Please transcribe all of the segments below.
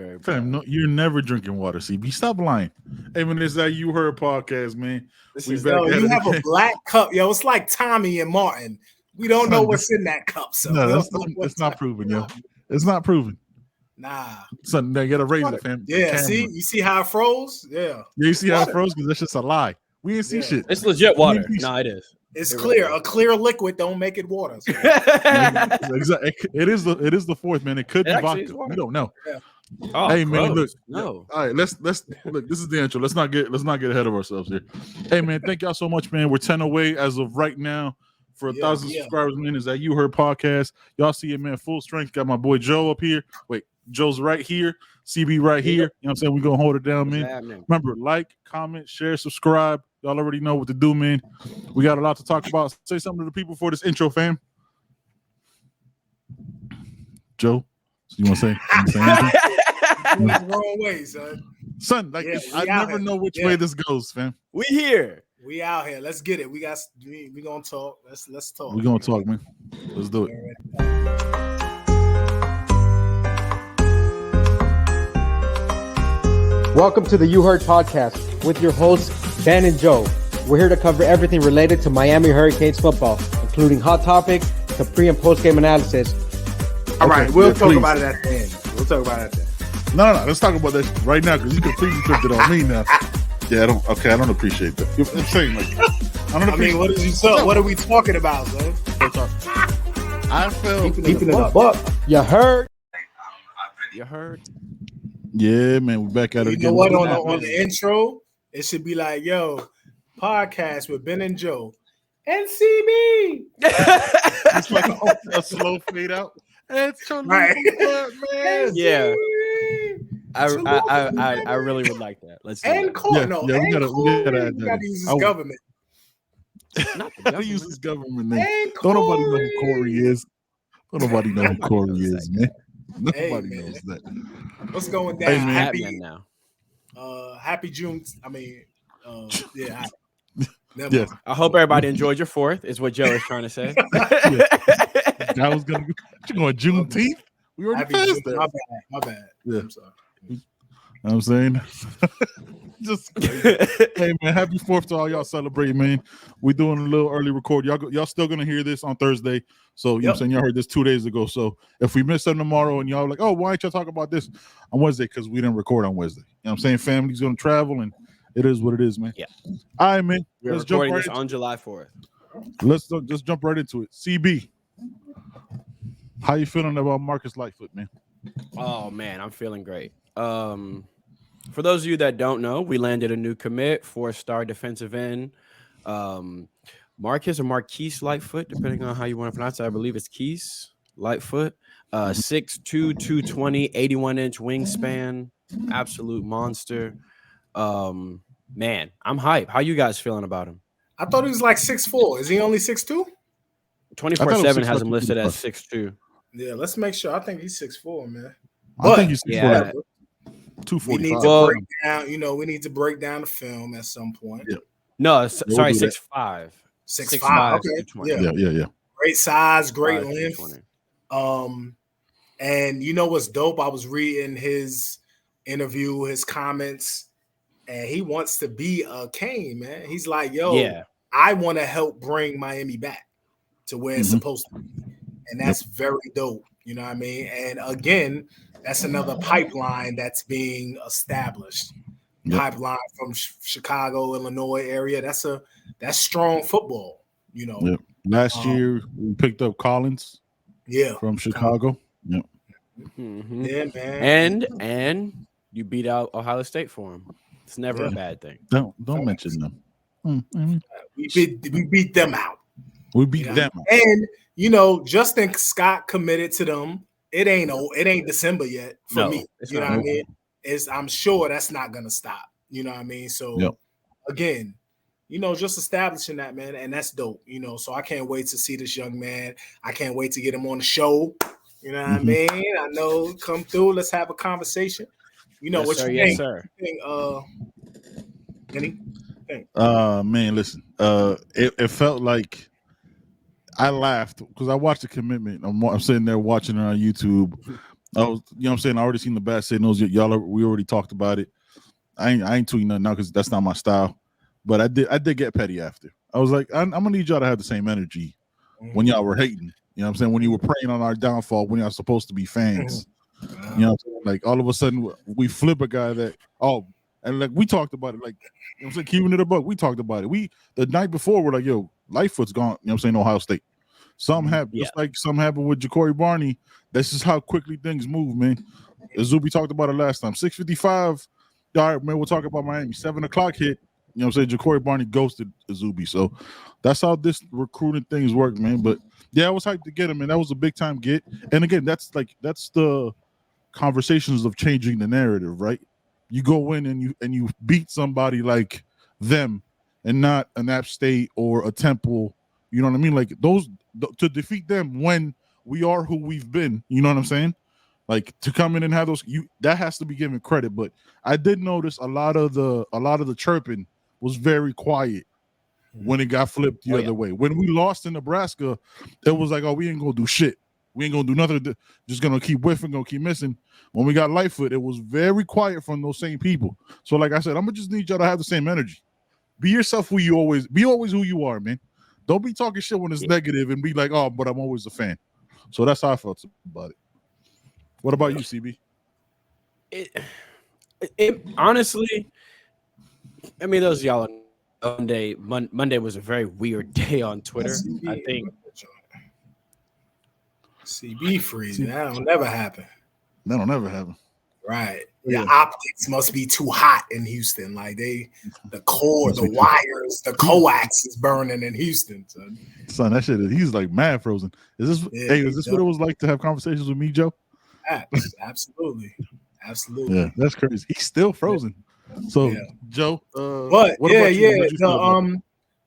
very proud. Fam, no, you're never drinking water, CB. Stop lying. Hey, man, it's that You Heard podcast, man. You have a black cup. Yo, it's like Tommy and Martin. We don't know what's in that cup. So no, it's not proven, yo. It's not proven. Nah. Son, they gotta raise it, fam. Yeah, see? You see how it froze? Yeah. Yeah, you see how it froze? Because that's just a lie. We didn't see shit. It's legit water. No, it is. It's clear. Really a clear liquid don't make it water. So. Exactly. It is the fourth, man. It could be vodka. We don't know. Yeah. Oh, hey man, gross. look. No. All right, let's look. This is the intro. Let's not get ahead of ourselves here. Hey man, thank y'all so much, man. We're 10 away as of right now for 1,000 subscribers. Man, is that You Heard podcast? Y'all see it, man. Full strength. Got my boy Joe up here. Wait, Joe's right here. CB right here. You know what I'm saying? We're gonna hold it down, man. Remember, like, comment, share, subscribe. Y'all already know what to do, man. We got a lot to talk about. Say something to the people for this intro, fam. Joe, you want to say anything? The wrong way, son. Son, like I never know which way this goes, fam. We here. We out here. Let's get it. We gonna talk. Let's talk. We gonna talk, man. Let's do it. Welcome to the You Heard podcast with your hosts, Ben and Joe. We're here to cover everything related to Miami Hurricanes football, including hot topics to pre- and post-game analysis. All right, we'll talk about it at the end. We'll talk about it at the end. No. Let's talk about this right now because you completely flipped it on me now. Yeah, I don't appreciate that. I'm saying what are we talking about, man? I felt keeping it a buck. You heard? You heard? Yeah, man, we're back at it again. You know what? On the intro, it should be like, yo, podcast with Ben and Joe. NCB. It's like a slow fade out. It's right. Man. Yeah. I really would like that. Let's do and Corey. No, we gotta use this government. Not the government. Use this government name. Don't nobody know who Corey is. Don't nobody know who Corey is, man. Nobody knows that. What's going down? Hey, happy June. I mean, yeah. Yes. I hope everybody enjoyed your 4th, is what Joe is trying to say. That was going Juneteenth? We already passed that. My bad. Yeah. I'm sorry. You know what I'm saying? Just hey man, happy 4th to all y'all celebrating, man. We're doing a little early record. Y'all still gonna hear this on Thursday. So you know what I'm saying, y'all heard this 2 days ago. So if we miss them tomorrow and y'all like, oh, why ain't y'all talk about this on Wednesday? Because we didn't record on Wednesday. You know what I'm saying? Family's gonna travel and it is what it is, man. Yeah. All right, man. We're recording this on July 4th. Let's just jump right into it. CB, how you feeling about Marquise Lightfoot, man? Oh man, I'm feeling great. For those of you that don't know, we landed a new commit, 4-star defensive end. Marquise or Marquise Lightfoot, depending on how you want to pronounce it. I believe it's Keys Lightfoot. 6'2", 220, 81-inch wingspan. Absolute monster. Man, I'm hype. How you guys feeling about him? I thought he was like 6'4". Is he only 6'2"? 24/7 has him listed as 6'2". Yeah, let's make sure. I think he's 6'4", man. I think he's 6'4". Yeah. 245. We need to break down. We need to break down the film at some point. Yeah. No, sorry, 6'5". 6'5". Okay. Yeah. Great size, great length. And you know what's dope? I was reading his interview, his comments, and he wants to be a Cane, man. He's like, yo, I want to help bring Miami back to where it's supposed to be. And that's very dope. You know what I mean? And again, that's another pipeline that's being established. Pipeline from Chicago, Illinois area. That's strong football, you know. Yep. Last year we picked up Collins. Yeah. From Chicago. Yep. Mm-hmm. Yeah, man. And you beat out Ohio State for him. It's never a bad thing. Don't mention them. Mm-hmm. We beat them out. We beat them out. And Justin Scott committed to them. It ain't December yet for me. You know what I mean? I'm sure that's not gonna stop. You know what I mean? So again, just establishing that, man, and that's dope. So I can't wait to see this young man. I can't wait to get him on the show. You know what I mean? I know, come through. Let's have a conversation. What you think? Yes, sir. Any? Man, listen. It felt like I laughed because I watched the commitment. I'm sitting there watching it on YouTube, You know what I'm saying? I already seen the bad signals. We already talked about it. I ain't tweeting nothing now because that's not my style. But I did get petty after. I was like, I'm gonna need y'all to have the same energy when y'all were hating. You know what I'm saying? When you were praying on our downfall, when y'all supposed to be fans. You know what I'm saying? Like all of a sudden we flip a guy that and like we talked about it, like you know what I'm saying, keeping it a buck. We talked about it. The night before we're like, yo, Lightfoot's gone, you know what I'm saying, Ohio State. Something happened, just like something happened with Ja'Cory Barney. That's just how quickly things move, man. Zuby talked about it last time. 6:55. All right, man, we'll talk about Miami. 7 o'clock hit. You know what I'm saying? Ja'Cory Barney ghosted Zuby. So that's how this recruiting things work, man. But yeah, I was hyped to get him, and that was a big time get. And again, that's the conversations of changing the narrative, right? You go in and you beat somebody like them and not an App State or a Temple. You know what I mean? Like to defeat them when we are who we've been. You know what I'm saying? Like to come in and have those, that has to be given credit. But I did notice a lot of the chirping was very quiet when it got flipped the other way. When we lost in Nebraska, it was like, oh, we ain't gonna do shit. We ain't gonna do nothing. Just gonna keep whiffing, gonna keep missing. When we got Lightfoot, it was very quiet from those same people. So, like I said, I'm gonna just need y'all to have the same energy. Be yourself. Be always who you are, man. Don't be talking shit when it's negative and be like, oh, but I'm always a fan. So that's how I felt about it. What about you, CB? It honestly, I mean, those y'all Monday was a very weird day on Twitter. I think CB freezing. That'll never happen. That'll never happen. Right. The optics must be too hot in Houston. Like the core, the wires, the coax is burning in Houston. Son, that shit he's like mad frozen. Is this what it was like to have conversations with me, Joe? Absolutely. Yeah, that's crazy. He's still frozen. So Joe, but what about you?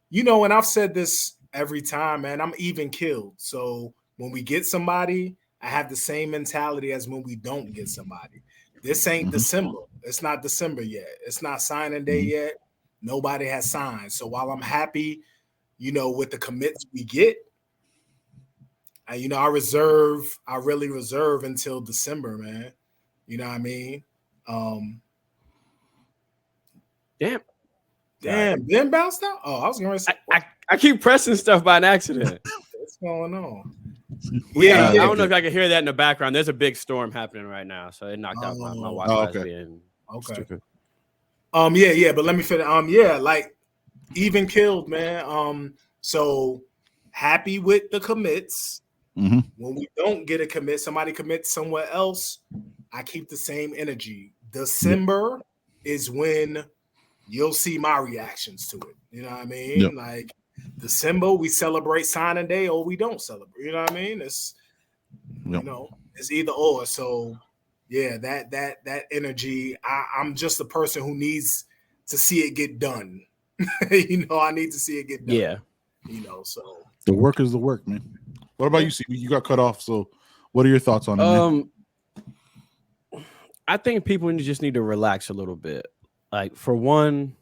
You know, and I've said this every time, man, I'm even killed. So when we get somebody, I have the same mentality as when we don't get somebody. This ain't December. It's not December yet. It's not signing day yet. Nobody has signed. So while I'm happy, you know, with the commits we get, I really reserve until December, man. You know what I mean? Damn, Ben bounced out? Oh, I was going to say. I keep pressing stuff by an accident. What's going on? I don't know if I can hear that in the background. There's a big storm happening right now, so it knocked out my Wi-Fi. Okay. But let me finish. Like even killed, man. So happy with the commits. When we don't get a commit, somebody commits somewhere else, I keep the same energy. December is when you'll see my reactions to it. You know what I mean? Like December, we celebrate signing day or we don't celebrate. You know what I mean? It's you know, it's either or. So yeah, that energy. I'm just a person who needs to see it get done. You know, I need to see it get done. Yeah. You know, so the work is the work, man. What about you, CB? You got cut off. So what are your thoughts on it, man? I think people just need to relax a little bit. Like for one,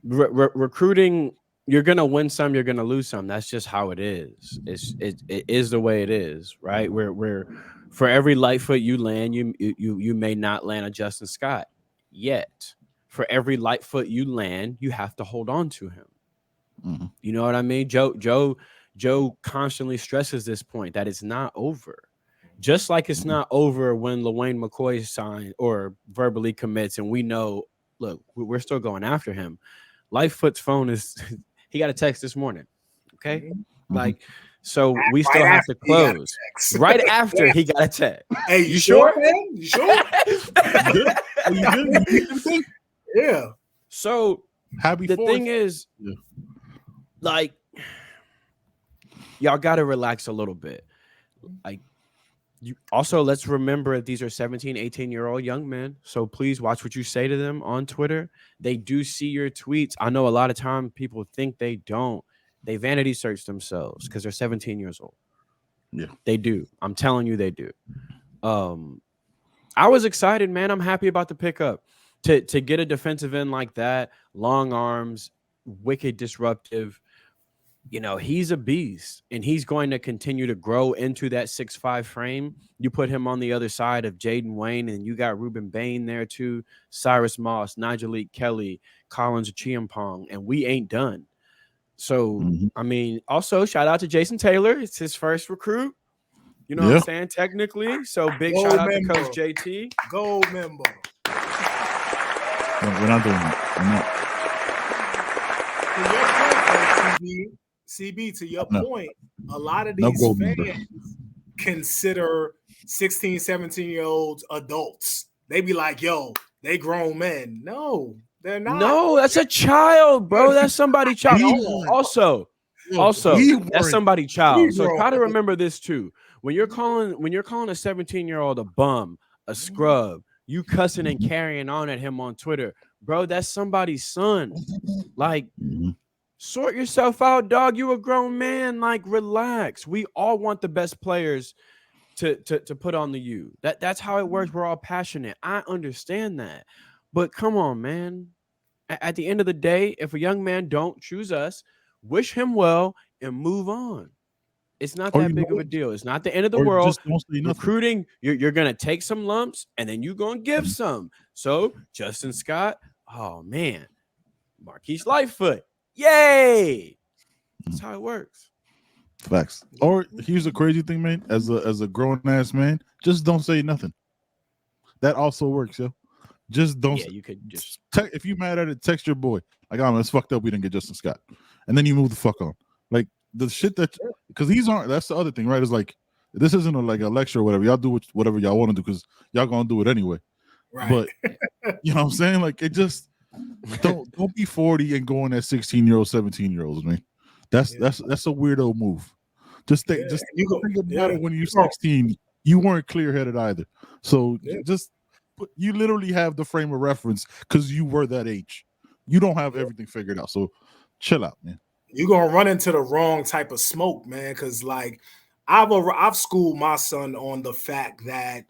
recruiting, you're gonna win some, you're gonna lose some. That's just how it is. It is the way it is, right? Where for every Lightfoot you land, you may not land a Justin Scott yet. For every Lightfoot you land, you have to hold on to him. You know what I mean? Joe constantly stresses this point that it's not over. Just like it's not over when LaWayne McCoy signed or verbally commits, and we know, look, we're still going after him. Lightfoot's phone he got a text this morning. Okay. Like, so we still have to close right after he got a text. Hey, you sure, man? You sure? You good? Yeah. So happy the thing is, like, y'all got to relax a little bit. Like, you also, let's remember these are 17, 18-year-old young men. So please watch what you say to them on Twitter. They do see your tweets. I know a lot of time people think they don't. They vanity search themselves because they're 17 years old. Yeah, they do. I'm telling you, they do. I was excited, man. I'm happy about the pickup. To get a defensive end like that, long arms, wicked disruptive. you know, he's a beast and he's going to continue to grow into that 6'5" frame. You put him on the other side of Jaden Wayne, and you got Ruben Bain there too, Cyrus Moss, Nigelique Kelly, Collins Chiampong, and we ain't done. So, I mean, also shout out to Jason Taylor. It's his first recruit. You know what I'm saying? Technically. So big shout out to Coach JT. Gold member. We're not doing that. CB, to your point, a lot of these fans consider 16, 17-year-olds adults. They be like, yo, they grown men. No, they're not. No, that's a child, bro. That's somebody's child. Also, that's somebody's child. So try to remember this too. When you're calling a 17-year-old a bum, a scrub, you cussing and carrying on at him on Twitter, bro, that's somebody's son. Like, sort yourself out, dog. You a grown man. Like, relax. We all want the best players to put on the U. That's how it works. We're all passionate. I understand that. But come on, man. At the end of the day, if a young man don't choose us, wish him well and move on. It's not that big of a deal. It's not the end of the world. Recruiting, you're going to take some lumps, and then you're going to give some. So, Justin Scott, oh, man. Marquise Lightfoot, yay! That's how it works. Facts. Or here's the crazy thing, man. As a grown-ass man, just don't say nothing. That also works, yo. Just don't. Yeah, you could just. If you mad at it, text your boy. Like, oh, it's fucked up. We didn't get Justin Scott. And then you move the fuck on. Like, the shit that, because these aren't, that's the other thing, right? It's like, this isn't like a lecture or whatever. Y'all do whatever y'all want to do because y'all gonna do it anyway. Right. But you know what I'm saying? Like, it just don't be 40 and going at 16-year-olds, 17-year-olds, man. That's a weirdo move. Just think about it. When you're 16, you weren't clear-headed either. So you literally have the frame of reference because you were that age. You don't have everything figured out. So chill out, man. You're gonna run into the wrong type of smoke, man. Because like I've schooled my son on the fact that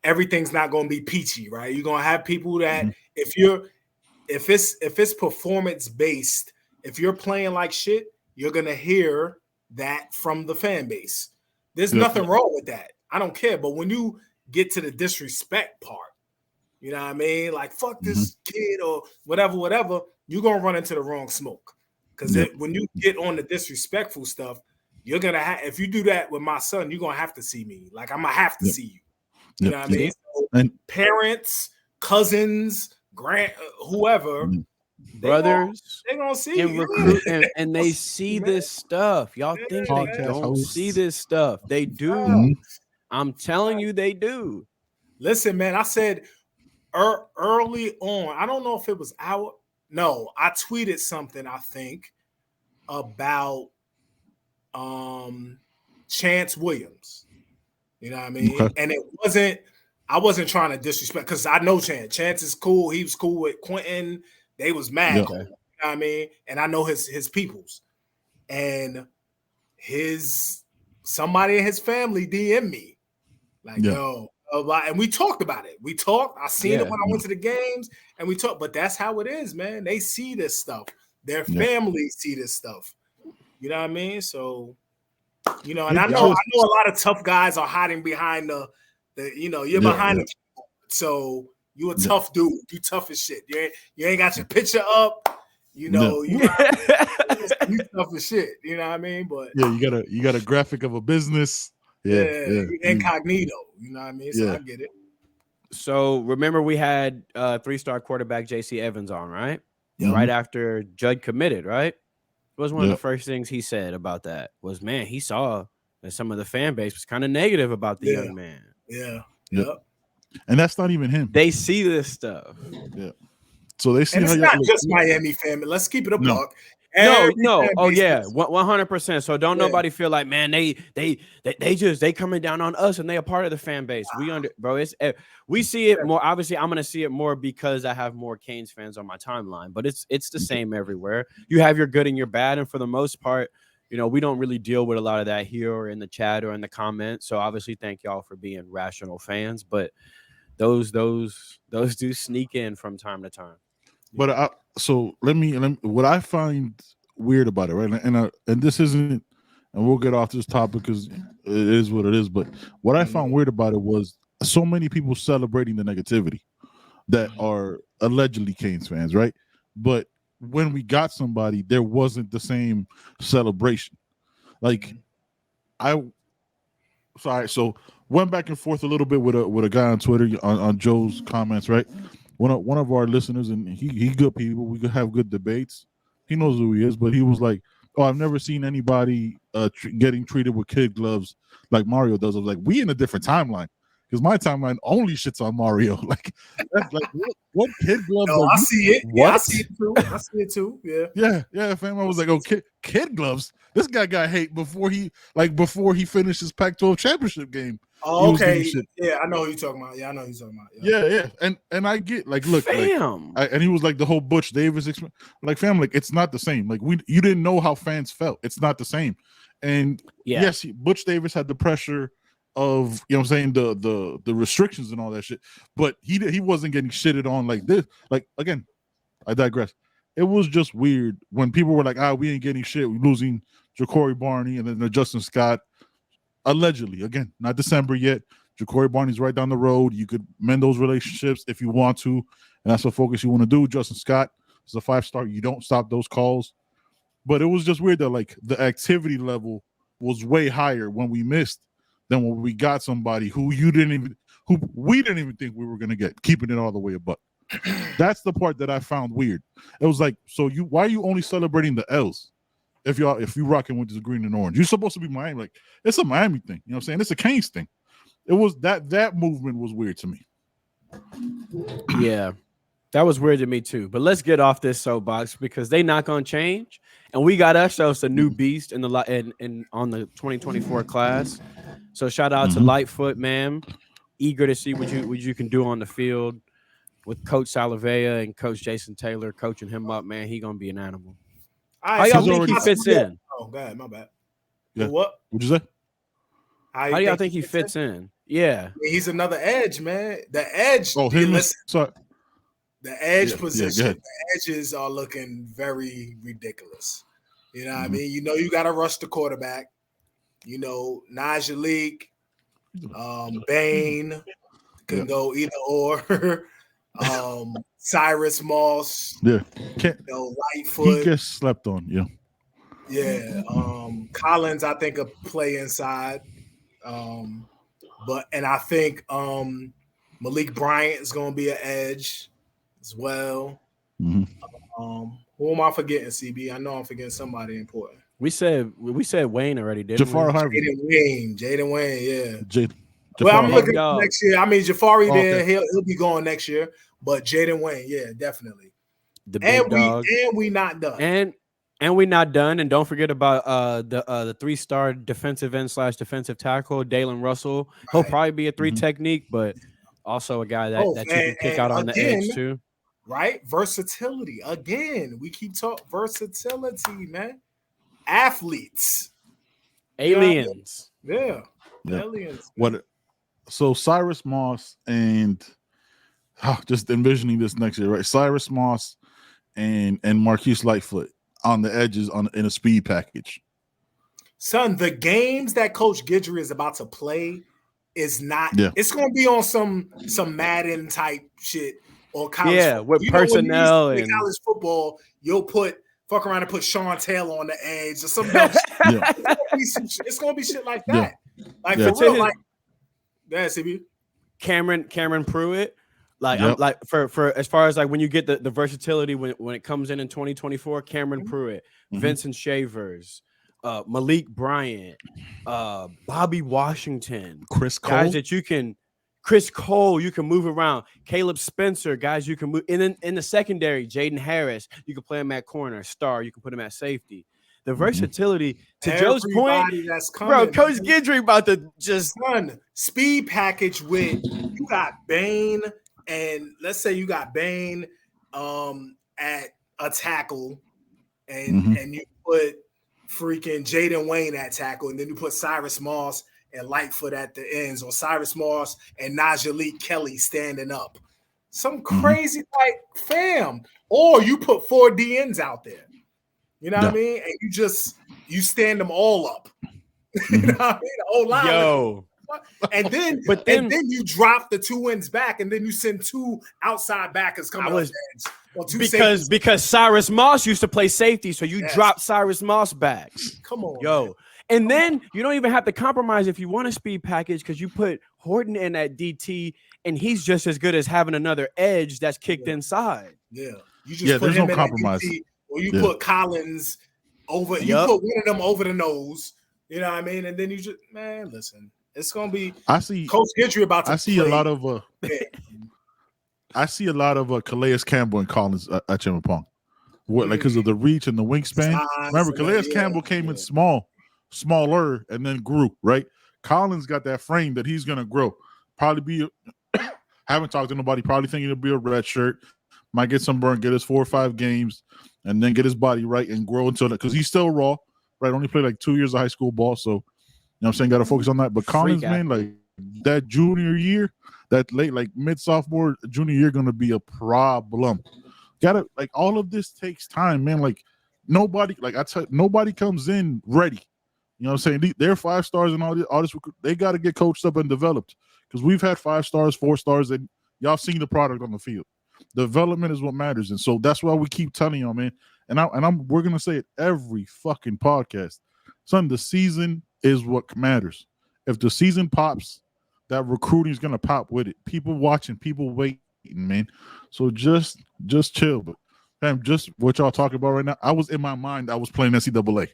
everything's not gonna be peachy, right? You're gonna have people that if it's performance based, if you're playing like shit, you're gonna hear that from the fan base. There's nothing wrong with that. I don't care. But when you get to the disrespect part, you know what I mean? Like, fuck this kid or whatever, you're gonna run into the wrong smoke. Because when you get on the disrespectful stuff, you're gonna have. If you do that with my son, you're gonna have to see me. Like, I'm gonna have to see you. You know what I mean? So, and parents, cousins, whoever, brothers, they're gonna see and you. recruit, and they see this stuff. Y'all think they don't see this stuff? They do. I'm telling you, they do. Listen, man, I said early on. I don't know if it was I tweeted something, I think, about Chance Williams. You know what I mean? Okay. And I wasn't trying to disrespect because I know Chance. Chance is cool. He was cool with Quentin. They was mad cool. You know what I mean? And I know his peoples. And somebody in his family DM'd me. Like, yo. And we talked about it. I seen it when I went to the games, and we talked. But that's how it is, man. They see this stuff. Their families see this stuff. You know what I mean? So, you know, and I know a lot of tough guys are hiding behind the you're behind the keyboard. So you a tough dude. You tough as shit. You ain't got your picture up. You know, you tough as shit. You know what I mean? But you got a graphic of a business. Incognito, you know what I mean? So I get it. So remember, we had 3-star quarterback JC Evans on, right? Yep. Right after Judd committed, right? It was one of the first things he said about that was, man, he saw that some of the fan base was kind of negative about the young man. Yeah. And that's not even him. They see this stuff. Yeah. So they see. And it's not just Miami family. Let's keep it a buck. No. Oh yeah, 100%. So don't nobody feel like, man, they coming down on us and they a part of the fan base. We see it more. Obviously, I'm gonna see it more because I have more Canes fans on my timeline. But it's the same everywhere. You have your good and your bad, and for the most part, you know, we don't really deal with a lot of that here or in the chat or in the comments. So obviously, thank y'all for being rational fans. But those do sneak in from time to time. But so let me what I find weird about it, right? And this isn't, and we'll get off this topic because it is what it is. But what I found weird about it was so many people celebrating the negativity that are allegedly Canes fans, right? But when we got somebody, there wasn't the same celebration. Like so went back and forth a little bit with a guy on Twitter on Joe's comments, right? One of our listeners, and he good people. We could have good debates. He knows who he is, but he was like, "Oh, I've never seen anybody getting treated with kid gloves like Mario does." I was like, "We in a different timeline." Because my timeline only shits on Mario. Like, that's like what kid gloves? No, I see it. What? Yeah, I see it too. I see it too. Yeah. Yeah, fam. I was like, "Oh, kid gloves." This guy got hate before he finished his Pac-12 championship game. Oh, okay. Yeah, I know who you're talking about. Yeah, I know who you're talking about. Yeah. And I get like, look, fam. And he was like the whole Butch Davis, like, fam, like it's not the same. Like you didn't know how fans felt. It's not the same. And yes, Butch Davis had the pressure of, you know what I'm saying, the restrictions and all that shit, but he wasn't getting shitted on like this. Like, again, I digress. It was just weird when people were like, we ain't getting shit, we're losing Ja'Cory Barney and then Justin Scott, allegedly. Again, not December yet. Ja'Cory Barney's right down the road. You could mend those relationships if you want to, and that's what focus you want to do. Justin Scott is a 5-star. You don't stop those calls. But it was just weird that like the activity level was way higher when we missed than when we got somebody who we didn't even think we were gonna get, keeping it all the way above. That's the part that I found weird. It was like, so why are you only celebrating the L's if you rocking with this green and orange? You're supposed to be Miami. Like, it's a Miami thing. You know what I'm saying? It's a Canes thing. It was that movement was weird to me. Yeah, that was weird to me too. But let's get off this soapbox because they not gonna change, and we got ourselves a new beast in on the 2024 class. So shout out to Lightfoot, man. Eager to see what you can do on the field with Coach Salavea and Coach Jason Taylor coaching him up, man. He gonna be an animal. How y'all think he fits in? Oh, God, my bad. Yeah. What? What'd you say? How do y'all think he fits in? Yeah. He's another edge, man. The edge. Oh, the edge position. Yeah, the edges are looking very ridiculous. You know what I mean? You know, you got to rush the quarterback. You know, Najee, Bain can go either or. Cyrus Moss. Yeah. Lightfoot. He gets slept on. Yeah. Yeah. Collins, I think, will play inside. And I think Malik Bryant is going to be an edge as well. Who am I forgetting, CB? I know I'm forgetting somebody important. We said Wayne already, didn't Jafar we? Harvey. Jaden Wayne, yeah. Well, I'm looking next year. I mean, Jafari there, okay. he'll be going next year. But Jaden Wayne, yeah, definitely. The big dog. We not done. And we not done. And don't forget about the 3-star defensive end / defensive tackle, Dalen Russell. He'll probably be a 3 technique, but also a guy that you can pick out on the edge too. Right? Versatility. Again, we keep talking versatility, man. Athletes. Aliens. Yeah. Aliens. So Cyrus Moss and just envisioning this next year, right? Cyrus Moss and Marquise Lightfoot on the edges in a speed package. Son, the games that Coach Guidry is about to play is not. Yeah. It's going to be on some Madden type shit or college. Yeah, football. with personnel and college football, you'll fuck around and put Sean Taylor on the edge or something else. Yeah. It's going to be shit like that. Yeah. Like Yeah. for real, like that, CB. Cameron Pruitt. Like for as far as like when you get the versatility when it comes in 2024, Cameron Pruitt, Vincent Shavers, Malik Bryant, Bobby Washington, Chris Cole, guys that you can. Chris Cole, you can move around. Caleb Spencer, guys you can move. And then in the secondary, Jaden Harris, you can play him at corner. Star, you can put him at safety. The versatility, to Joe's point, bro, Coach Guidry about to just speed package with you got Bain, and let's say you got Bain at a tackle, and you put freaking Jaden Wayne at tackle, and then you put Cyrus Moss and Lightfoot at the ends, or Cyrus Moss and Najee Kelly standing up. Some crazy like fam. Or you put 4 DNs out there. You know what I mean? And you stand them all up. You know what I mean? The whole line. Yo. And then you drop the 2 ends back, and then you send 2 outside backers coming off the edge. Because Cyrus Moss used to play safety, so you drop Cyrus Moss back. Come on, yo. Man. And then you don't even have to compromise if you want a speed package, because you put Horton in at DT, and he's just as good as having another edge that's kicked inside. Yeah, you just put him in compromise. DT, or you put Collins over. You put one of them over the nose. You know what I mean? And then you just listen. It's gonna be. I see Coach Gidry about to. I see a lot of. I see a lot of Calais Campbell and Collins at Chimapong. What, like, because of the reach and the wingspan? Remember, Calais Campbell came in smaller, and then grew. Right. Collins got that frame that he's gonna grow. Probably be. Haven't talked to nobody. Probably thinking it'll be a red shirt. Might get some burn, get his 4 or 5 games, and then get his body right and grow until that, because he's still raw. Right. Only played like 2 years of high school ball, so. You know what I'm saying? Got to focus on that. But Collins, man, like that junior year, that late, like mid-sophomore, junior year, going to be a problem. Gotta, like, all of this takes time, man. Like, nobody comes in ready. You know what I'm saying? They're 5 stars and all this. They got to get coached up and developed, because we've had 5 stars, 4 stars, and y'all seen the product on the field. Development is what matters. And so that's why we keep telling y'all, man. And we're going to say it every fucking podcast. Son, the season is what matters. If the season pops, that recruiting is gonna pop with it. People watching, people waiting, man. So just chill. But fam, just what y'all talking about right now, I was in my mind, I was playing NCAA.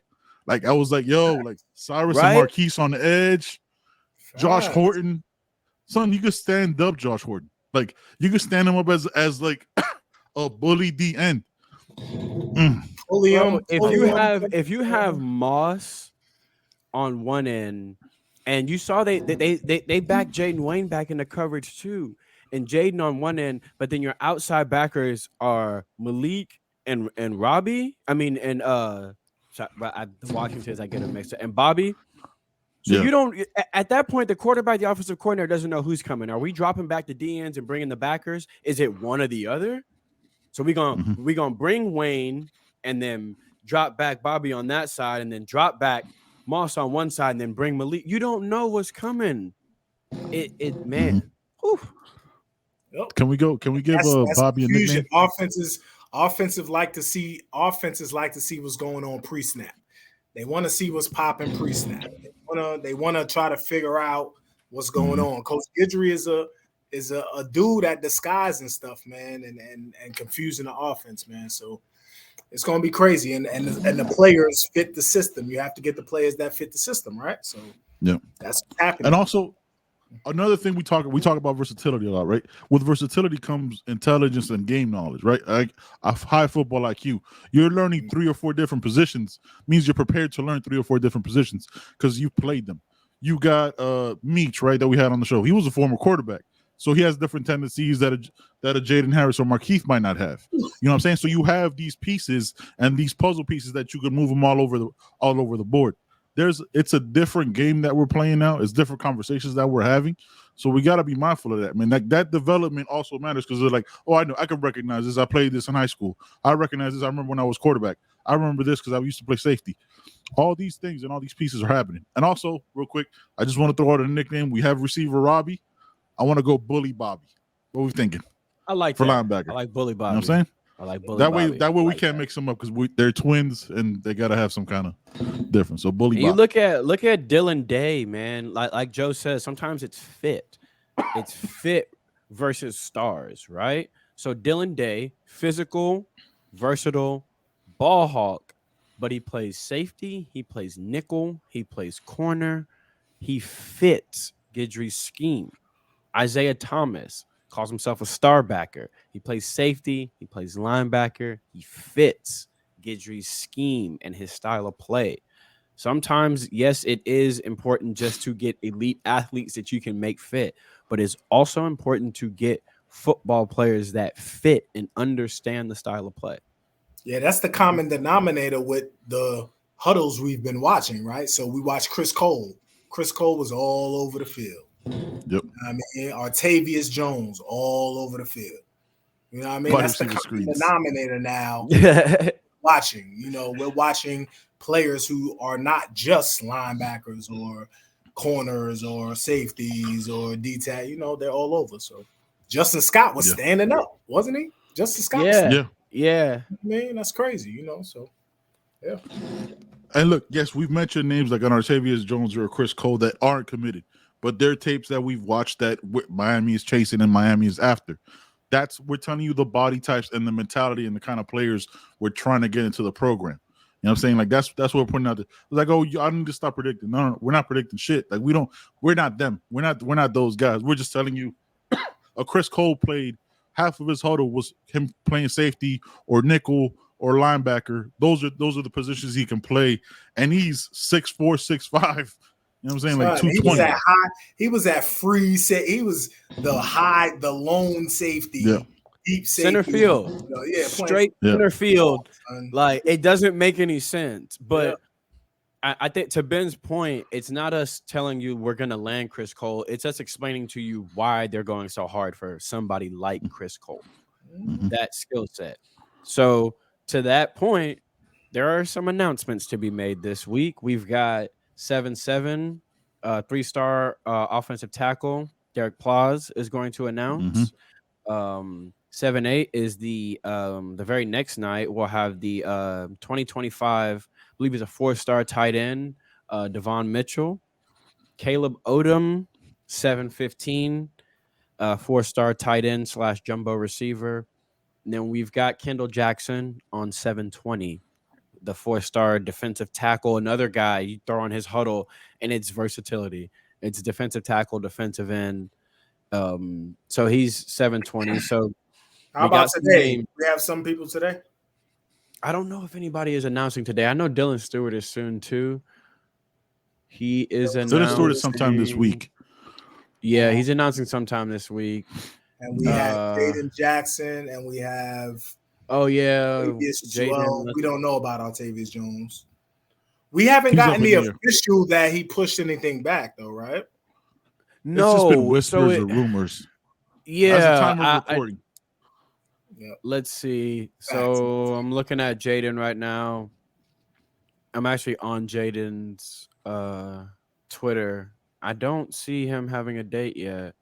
Like, I was like, yo, like Cyrus and Marquise on the edge, Josh Horton. Son, you could stand up Josh Horton. Like, you could stand him up as like a bully D end. If you have Moss on one end, and you saw they backed Jaden Wayne back into coverage too, and Jaden on one end, but then your outside backers are Malik and Robbie. I mean, and Washington's, I get them mixed up, and Bobby. So you don't, at that point, the quarterback, the offensive coordinator doesn't know who's coming. Are we dropping back the D ends and bringing the backers? Is it one or the other? So we gonna bring Wayne and then drop back Bobby on that side, and then drop back Moss on one side, and then bring Malik. You don't know what's coming. Man. Yep. Can we give Bobby a nickname? Offenses like to see what's going on pre-snap. They want to see what's popping pre-snap. They want to try to figure out what's going on. Coach Gidry is a dude at disguising stuff, man, and confusing the offense, man. So it's going to be crazy, and the players fit the system. You have to get the players that fit the system, right? So that's what's happening. And also, another thing we talk about versatility a lot, right? With versatility comes intelligence and game knowledge, right? Like a high football IQ. You're learning 3 or 4 different positions, means you're prepared to learn 3 or 4 different positions because you've played them. You got Meach, right, that we had on the show. He was a former quarterback. So he has different tendencies that a Jaden Harris or Markeith might not have. You know what I'm saying? So you have these pieces and these puzzle pieces that you can move them all over the board. It's a different game that we're playing now. It's different conversations that we're having. So we got to be mindful of that, man. Like, that development also matters, because they're like, oh, I know, I can recognize this. I played this in high school. I recognize this. I remember when I was quarterback. I remember this because I used to play safety. All these things and all these pieces are happening. And also, real quick, I just want to throw out a nickname. We have receiver Robbie. I want to go Bully Bobby. What are we thinking? I like for that. linebacker. I like Bully Bobby. You know what I'm saying? I like Bully Bobby. That way we like can't mix them up, because they're twins and they got to have some kind of difference. So Bully Bobby. You look at Dylan Day, man. Like Joe says, sometimes it's fit. It's fit versus stars, right? So Dylan Day, physical, versatile, ball hawk, but he plays safety, he plays nickel, he plays corner, he fits Gidry's scheme. Isaiah Thomas calls himself a star backer. He plays safety, he plays linebacker, he fits Gidry's scheme and his style of play. Sometimes, yes, it is important just to get elite athletes that you can make fit, but it's also important to get football players that fit and understand the style of play. Yeah, that's the common denominator with the huddles we've been watching, right? So we watched Chris Cole. Chris Cole was all over the field. Yep. I mean, Artavius Jones all over the field. You know what I mean? But that's the common denominator now watching. You know, we're watching players who are not just linebackers or corners or safeties or detail. You know, they're all over. So Justin Scott was standing up, wasn't he? Justin Scott. Yeah. Man, that's crazy. You know, so yeah. And look, yes, we've mentioned names like an Artavius Jones or a Chris Cole that aren't committed, but they're tapes that we've watched that Miami is chasing and Miami is after. We're telling you the body types and the mentality and the kind of players we're trying to get into the program. You know what I'm saying? Like that's what we're putting out there. It's like, oh, I need to stop predicting. No, we're not predicting shit. Like we're not them. We're not those guys. We're just telling you a Chris Cole played half of his huddle was him playing safety or nickel or linebacker. Those are the positions he can play, and he's 6'4", 6'5". You know what I'm saying? Like 220. He was at free. He was the lone safety, deep safety, center field, straight center field. Like it doesn't make any sense. But I think to Ben's point, it's not us telling you we're gonna land Chris Cole. It's us explaining to you why they're going so hard for somebody like Chris Cole, that skill set. So to that point, there are some announcements to be made this week. We've got 7-7, 3-star offensive tackle Derek Plaz is going to announce. 7-8 is the very next night. We'll have the 2025, I believe is a 4-star tight end, Devon Mitchell. Caleb Odom, 7-15, 4-star tight end / jumbo receiver. And then we've got Kendall Jackson on 7-20, the 4-star defensive tackle. Another guy you throw on his huddle, and it's versatility. It's defensive tackle, defensive end. So he's 7-20. So how about today? We have some people today. I don't know if anybody is announcing today. I know Dylan Stewart is soon too. He is announcing. Dylan Stewart is sometime this week. Yeah, he's announcing sometime this week. And we have Jaden Jackson, and we have Jaden. We don't know about Artavius Jones. We haven't gotten the official that he pushed anything back, though, right? No, it's just been whispers or rumors. Yeah, that's the time of recording. Let's see. So I'm looking at Jaden right now. I'm actually on Jaden's Twitter. I don't see him having a date yet.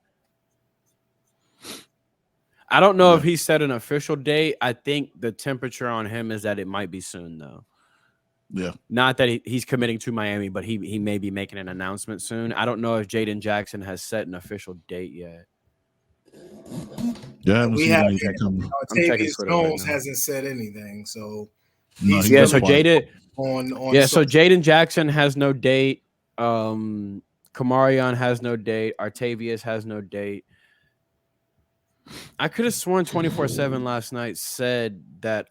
I don't know if he set an official date. I think the temperature on him is that it might be soon, though. Yeah. Not that he's committing to Miami, but he may be making an announcement soon. I don't know if Jaden Jackson has set an official date yet. Yeah, Artavius Jones hasn't said anything, so so Jaden Jackson has no date. Kamarion has no date. Artavius has no date. I could have sworn 24/7 last night said that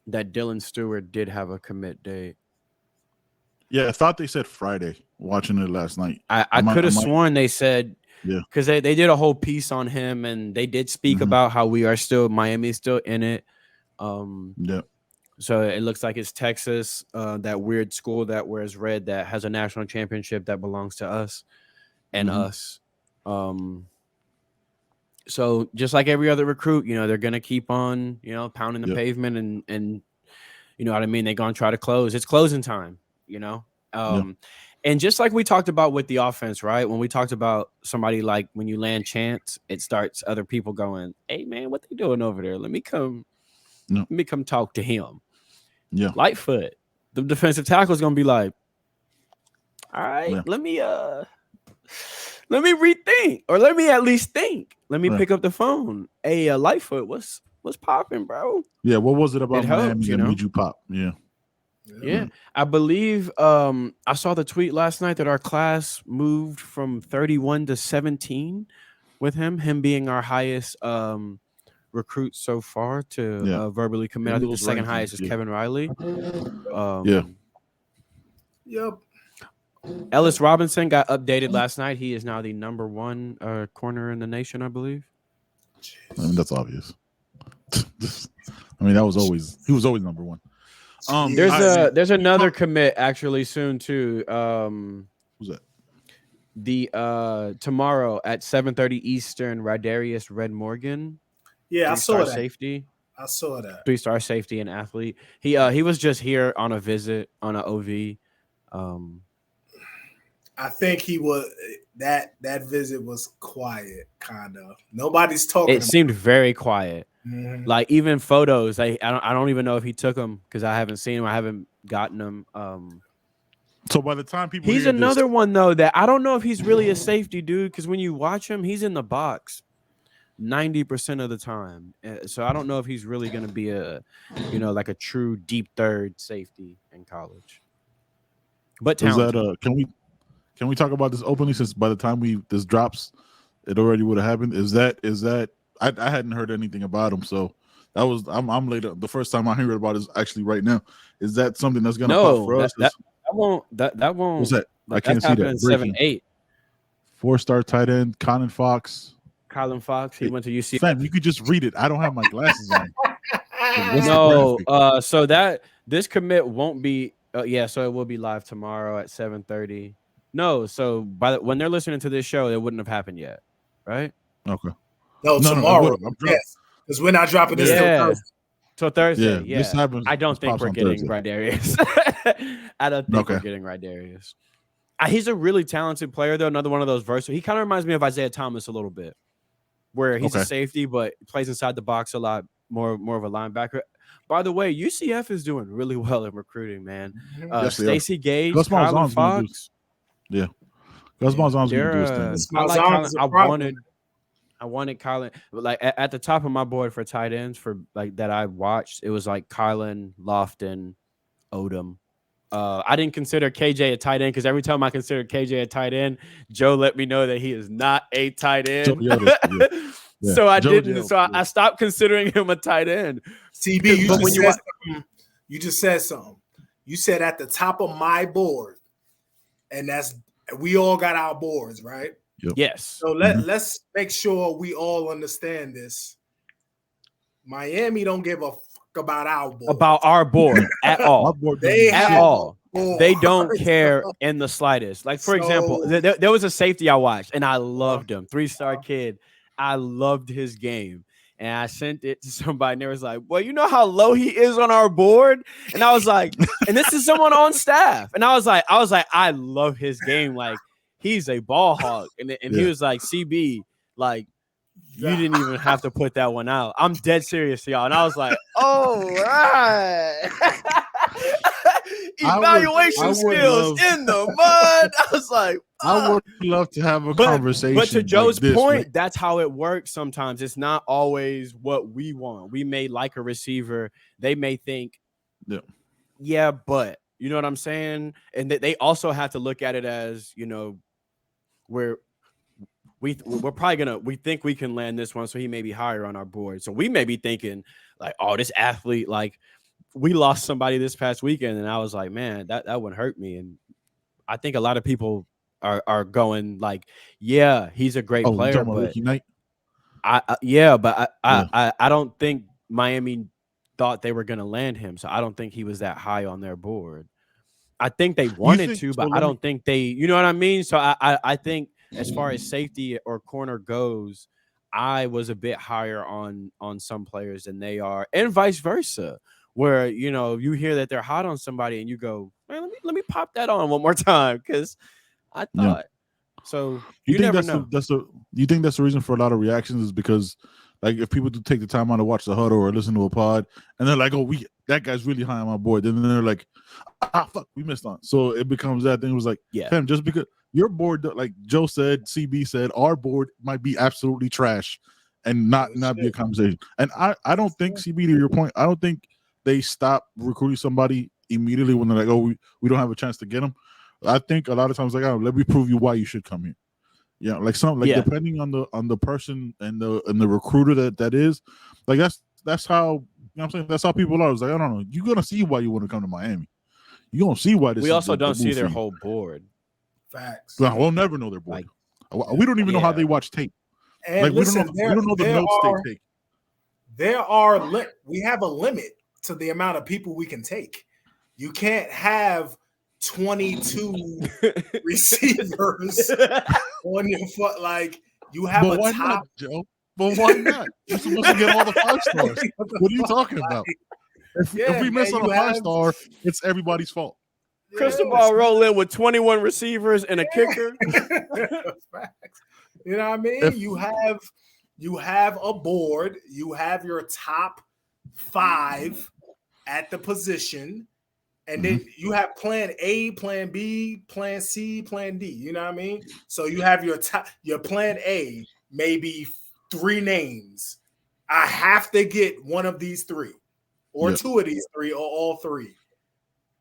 that Dylan Stewart did have a commit date. Yeah, I thought they said Friday. Watching it last night, I could have sworn they said because they did a whole piece on him and they did speak about how Miami is still in it. So it looks like it's Texas, that weird school that wears red that has a national championship that belongs to us and us. So just like every other recruit, they're going to keep on, pounding the pavement and you know what I mean? They're going to try to close. It's closing time, And just like we talked about with the offense, right? When we talked about somebody like when you land Chance, it starts other people going, hey, man, what they doing over there? Let me come talk to him. Yeah. Lightfoot, the defensive tackle is going to be like, all right, let me rethink, or let me at least think. Let me pick up the phone. Hey, Lightfoot, what's popping, bro? Yeah, what was it about Miami that made you pop? Yeah. I believe I saw the tweet last night that our class moved from 31 to 17 with him being our highest recruit so far to verbally commit. I think the second highest is Kevin Riley. Yep. Ellis Robinson got updated last night. He is now the number 1 corner in the nation, I believe. I mean, that's obvious. I mean, he was always number 1. There's another commit actually soon too. Who's that? The tomorrow at 7:30 Eastern, Radarius Red Morgan. Yeah, I saw that. Safety. I saw that. 3-star safety and athlete. He was just here on a visit on an OV. I think he was that visit was quiet, kind of. Nobody's talking. It seemed very quiet. Mm-hmm. Like even photos, I don't even know if he took them because I haven't seen them. I haven't gotten them. So by the time people, he's another one though that I don't know if he's really a safety dude because when you watch him, he's in the box 90% of the time. So I don't know if he's really going to be a, like a true deep third safety in college. But talented. Is that can we talk about this openly since by the time this drops, it already would have happened? Is that I hadn't heard anything about him, so that was I'm later. The first time I heard about it is actually right now. Is that something that's gonna pop for us? That won't. What's that? Like, I can't see that. 7-8. 4-star tight end, Colin Fox. He went to UCF. Fam, you could just read it. I don't have my glasses on. No, so this commit won't be. So it will be live tomorrow at 7:30. No, so when they're listening to this show, it wouldn't have happened yet, right? Okay. No, tomorrow. Yes, because we're not dropping this till Thursday. So Thursday, This happens. I don't think we're getting Rydarius. I don't think we're getting Rydarius. He's a really talented player, though. Another one of those versatile. He kind of reminds me of Isaiah Thomas a little bit, where he's a safety, but plays inside the box a lot more of a linebacker. By the way, UCF is doing really well in recruiting, man. Stacey Gage, Colin Fox. Yeah. Gus Malzahn's going to do his thing. I wanted Colin, but like at the top of my board for tight ends for like that I watched, it was like Kylan, Lofton, Odom. I didn't consider KJ a tight end because every time I considered KJ a tight end, Joe let me know that he is not a tight end. So I didn't. So I stopped considering him a tight end. CB, you just said something. You said at the top of my board, and we all got our boards, right? Yep. Yes. So let's make sure we all understand this. Miami don't give a fuck about our board at all. They don't care in the slightest. Like for example, there was a safety I watched and I loved him. 3-star kid. I loved his game. And I sent it to somebody and they was like, well, you know how low he is on our board? And I was like, and this is someone on staff. And I was like, I love his game. Like he's a ball hog. And he was like, CB, like, you didn't even have to put that one out. I'm dead serious, y'all. And I was like, oh, right. Evaluation skills in the mud. I was like, I would love to have a conversation. But to Joe's point, that's how it works sometimes. It's not always what we want. We may like a receiver. They may think, but you know what I'm saying? And they also have to look at it as, we're probably we think we can land this one, so he may be higher on our board. So we may be thinking like, oh, this athlete, like we lost somebody this past weekend, and I was like, man, that wouldn't hurt me. And I think a lot of people are going like, yeah, he's a great player, but I don't think Miami thought they were going to land him, so I don't think he was that high on their board. I think they wanted to, but I don't think they, you know what I mean? So I think as far as safety or corner goes, I was a bit higher on some players than they are, and vice versa. Where you hear that they're hot on somebody, and you go, man, let me pop that on one more time because I thought. So you never know. You think that's the reason for a lot of reactions is because, like, if people do take the time out to watch the huddle or listen to a pod, and they're like, oh, that guy's really high on my board, then they're like, fuck, we missed on. So it becomes that thing. It was like, fam, just because your board, like Joe said, CB said, our board might be absolutely trash and not be a conversation. And I don't think, CB, to your point, I don't think they stop recruiting somebody immediately when they're like, oh, we don't have a chance to get them. I think a lot of times, like, oh, let me prove you why you should come here. Yeah, depending on the person and the recruiter that is, like that's how, you know what I'm saying, that's how people are. It's like, I don't know, you're gonna see why you want to come to Miami. You're gonna see why this. We also don't see their whole board. Facts. Well, we'll never know their board. Like, we don't even know how they watch tape. And like listen, we don't know the notes they take. We have a limit to the amount of people we can take. You can't have 22 receivers on your foot. Like, you have But But why not? You're supposed to get all the 5 stars. What are you talking about? If we miss on a 5-star, it's everybody's fault. Crystal ball roll in with 21 receivers and a kicker. You know what I mean? You have a board. You have your top 5 at the position, and then you have plan A, plan B, plan C, plan D. You know what I mean? So you have your plan A, maybe 3 names. I have to get one of these 3, or 2 of these 3, or all 3.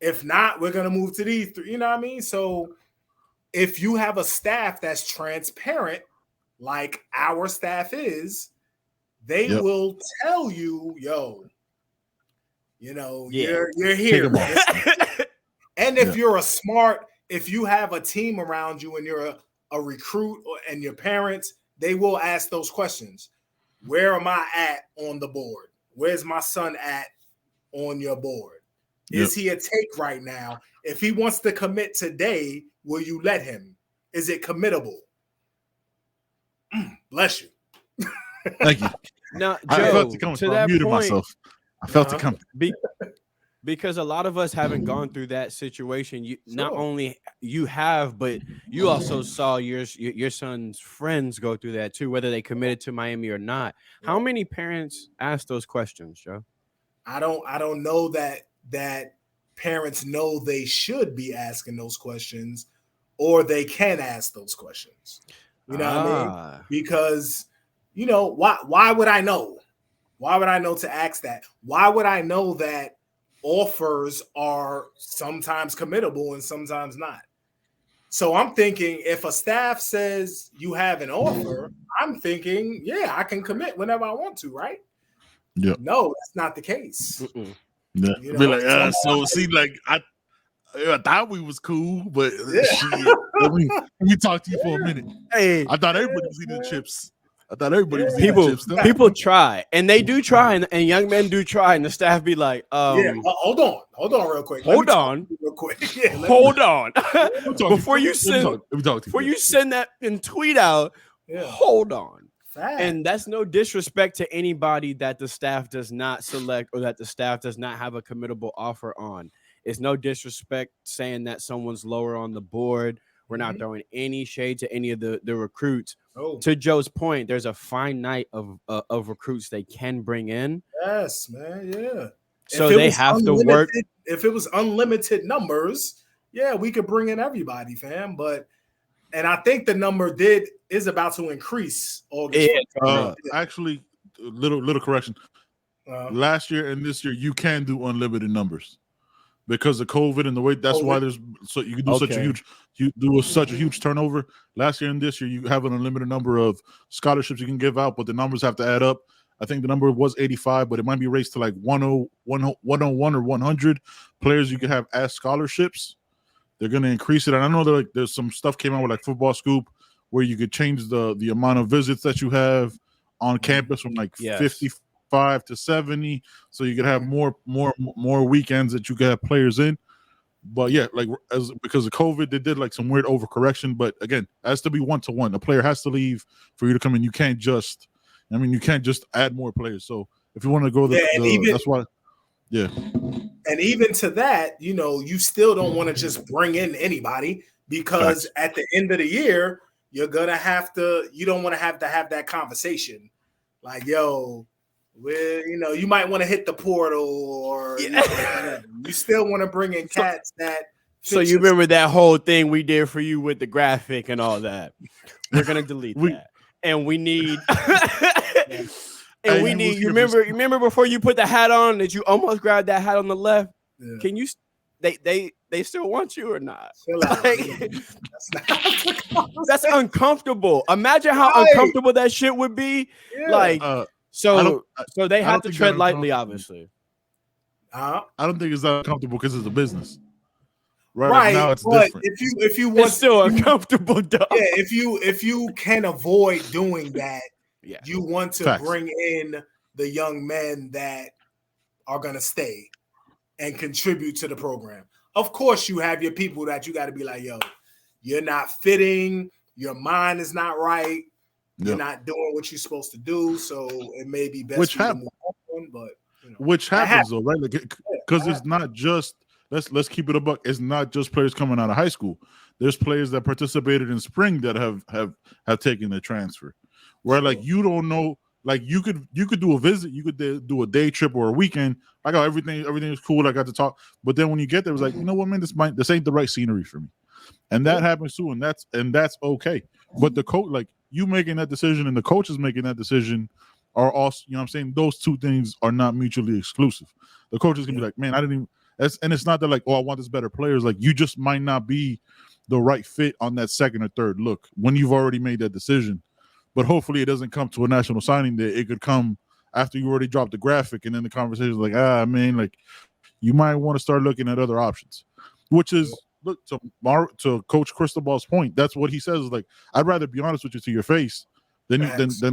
If not, we're gonna move to these 3. You know what I mean? So if you have a staff that's transparent, like our staff is, they will tell you, yo, you're here. And if you're if you have a team around you and you're a recruit and your parents, they will ask those questions. Where am I at on the board? Where's my son at on your board? Is he a take right now? If he wants to commit today, will you let him? Is it committable? Bless you. Thank you. Now, Joe, I felt it coming, so I muted myself. I felt it coming. Because a lot of us haven't gone through that situation. Not only you have, but you also saw your son's friends go through that too, whether they committed to Miami or not. How many parents ask those questions, Joe? I don't know that parents know they should be asking those questions, or they can ask those questions. You know what I mean? Because why would I know? Why would I know to ask that? Why would I know that offers are sometimes committable and sometimes not? So I'm thinking, if a staff says you have an offer, I'm thinking, yeah, I can commit whenever I want to, right? Yeah. No, that's not the case. Yeah. Be like, so see, like I thought we was cool, but shit, let me talk to you for a minute. Hey, I thought everybody was eating chips. I thought everybody was eating chips. People try, and they do try, and young men do try, and the staff be like, hold on real quick. Hold on. Before you send that and tweet out, hold on. And that's no disrespect to anybody that the staff does not select or that the staff does not have a committable offer on. It's no disrespect saying that someone's lower on the board. We're not throwing any shade to any of the recruits. To Joe's point, there's a finite of recruits they can bring in. Yes, man. Yeah. So they have to work. If it was unlimited numbers, we could bring in everybody, fam. And I think the number is about to increase. Actually, little correction. Last year and this year, you can do unlimited numbers because of COVID and the way. That's why you can do such a huge turnover. Last year and this year, you have an unlimited number of scholarships you can give out, but the numbers have to add up. I think the number was 85, but it might be raised to like 101 or 100 players you can have as scholarships. They're going to increase it. And I know that there's some stuff came out with like Football Scoop where you could change the amount of visits that you have on campus from like 55 to 70. So you could have more weekends that you could have players in. But because of COVID, they did like some weird overcorrection. But again, it has to be 1-to-1. A player has to leave for you to come in. You can't just add more players. So if you want to go that's why. Yeah. And even to that, you still don't want to just bring in anybody because at the end of the year, you don't want to have that conversation. Like, yo, you might want to hit the portal or you still want to bring in cats that. So you remember that whole thing we did for you with the graphic and all that. We're going to delete that. And we need... And we need you remember before you put the hat on that you almost grabbed that hat on the left. Yeah. Can you? They still want you or not? That's uncomfortable. Imagine how uncomfortable that shit would be. Yeah. So they have to tread lightly, obviously. I don't think it's that comfortable because it's a business. Right now it's but different. If you want, it's still uncomfortable, dog. Yeah, if you can avoid doing that. Yeah. You want to bring in the young men that are going to stay and contribute to the program. Of course, you have your people that you got to be like, yo, you're not fitting. Your mind is not right. you're not doing what you're supposed to do, so it may be best which for you to move on. But which happens though, right? Like, because it's not just let's keep it a buck. It's not just players coming out of high school. There's players that participated in spring that have taken the transfer, where like you don't know. Like you could do a visit, you could do a day trip or a weekend. I got everything is cool. I got to talk, but then when you get there, it was like, you know what, man, this ain't the right scenery for me, and that happens too, and that's okay. But the coach, like you making that decision, and the coaches making that decision, are also, you know what I'm saying, those two things are not mutually exclusive. The coaches can be like, man, I didn't even. And it's not that like, oh, I want this better players. Like you just might not be the right fit on that second or third look when you've already made that decision. But hopefully it doesn't come to a national signing day. It could come after you already dropped the graphic, and then the conversation is like, man, like you might want to start looking at other options. Which is, look, to Coach Cristobal's point, that's what he says. Is like, I'd rather be honest with you to your face than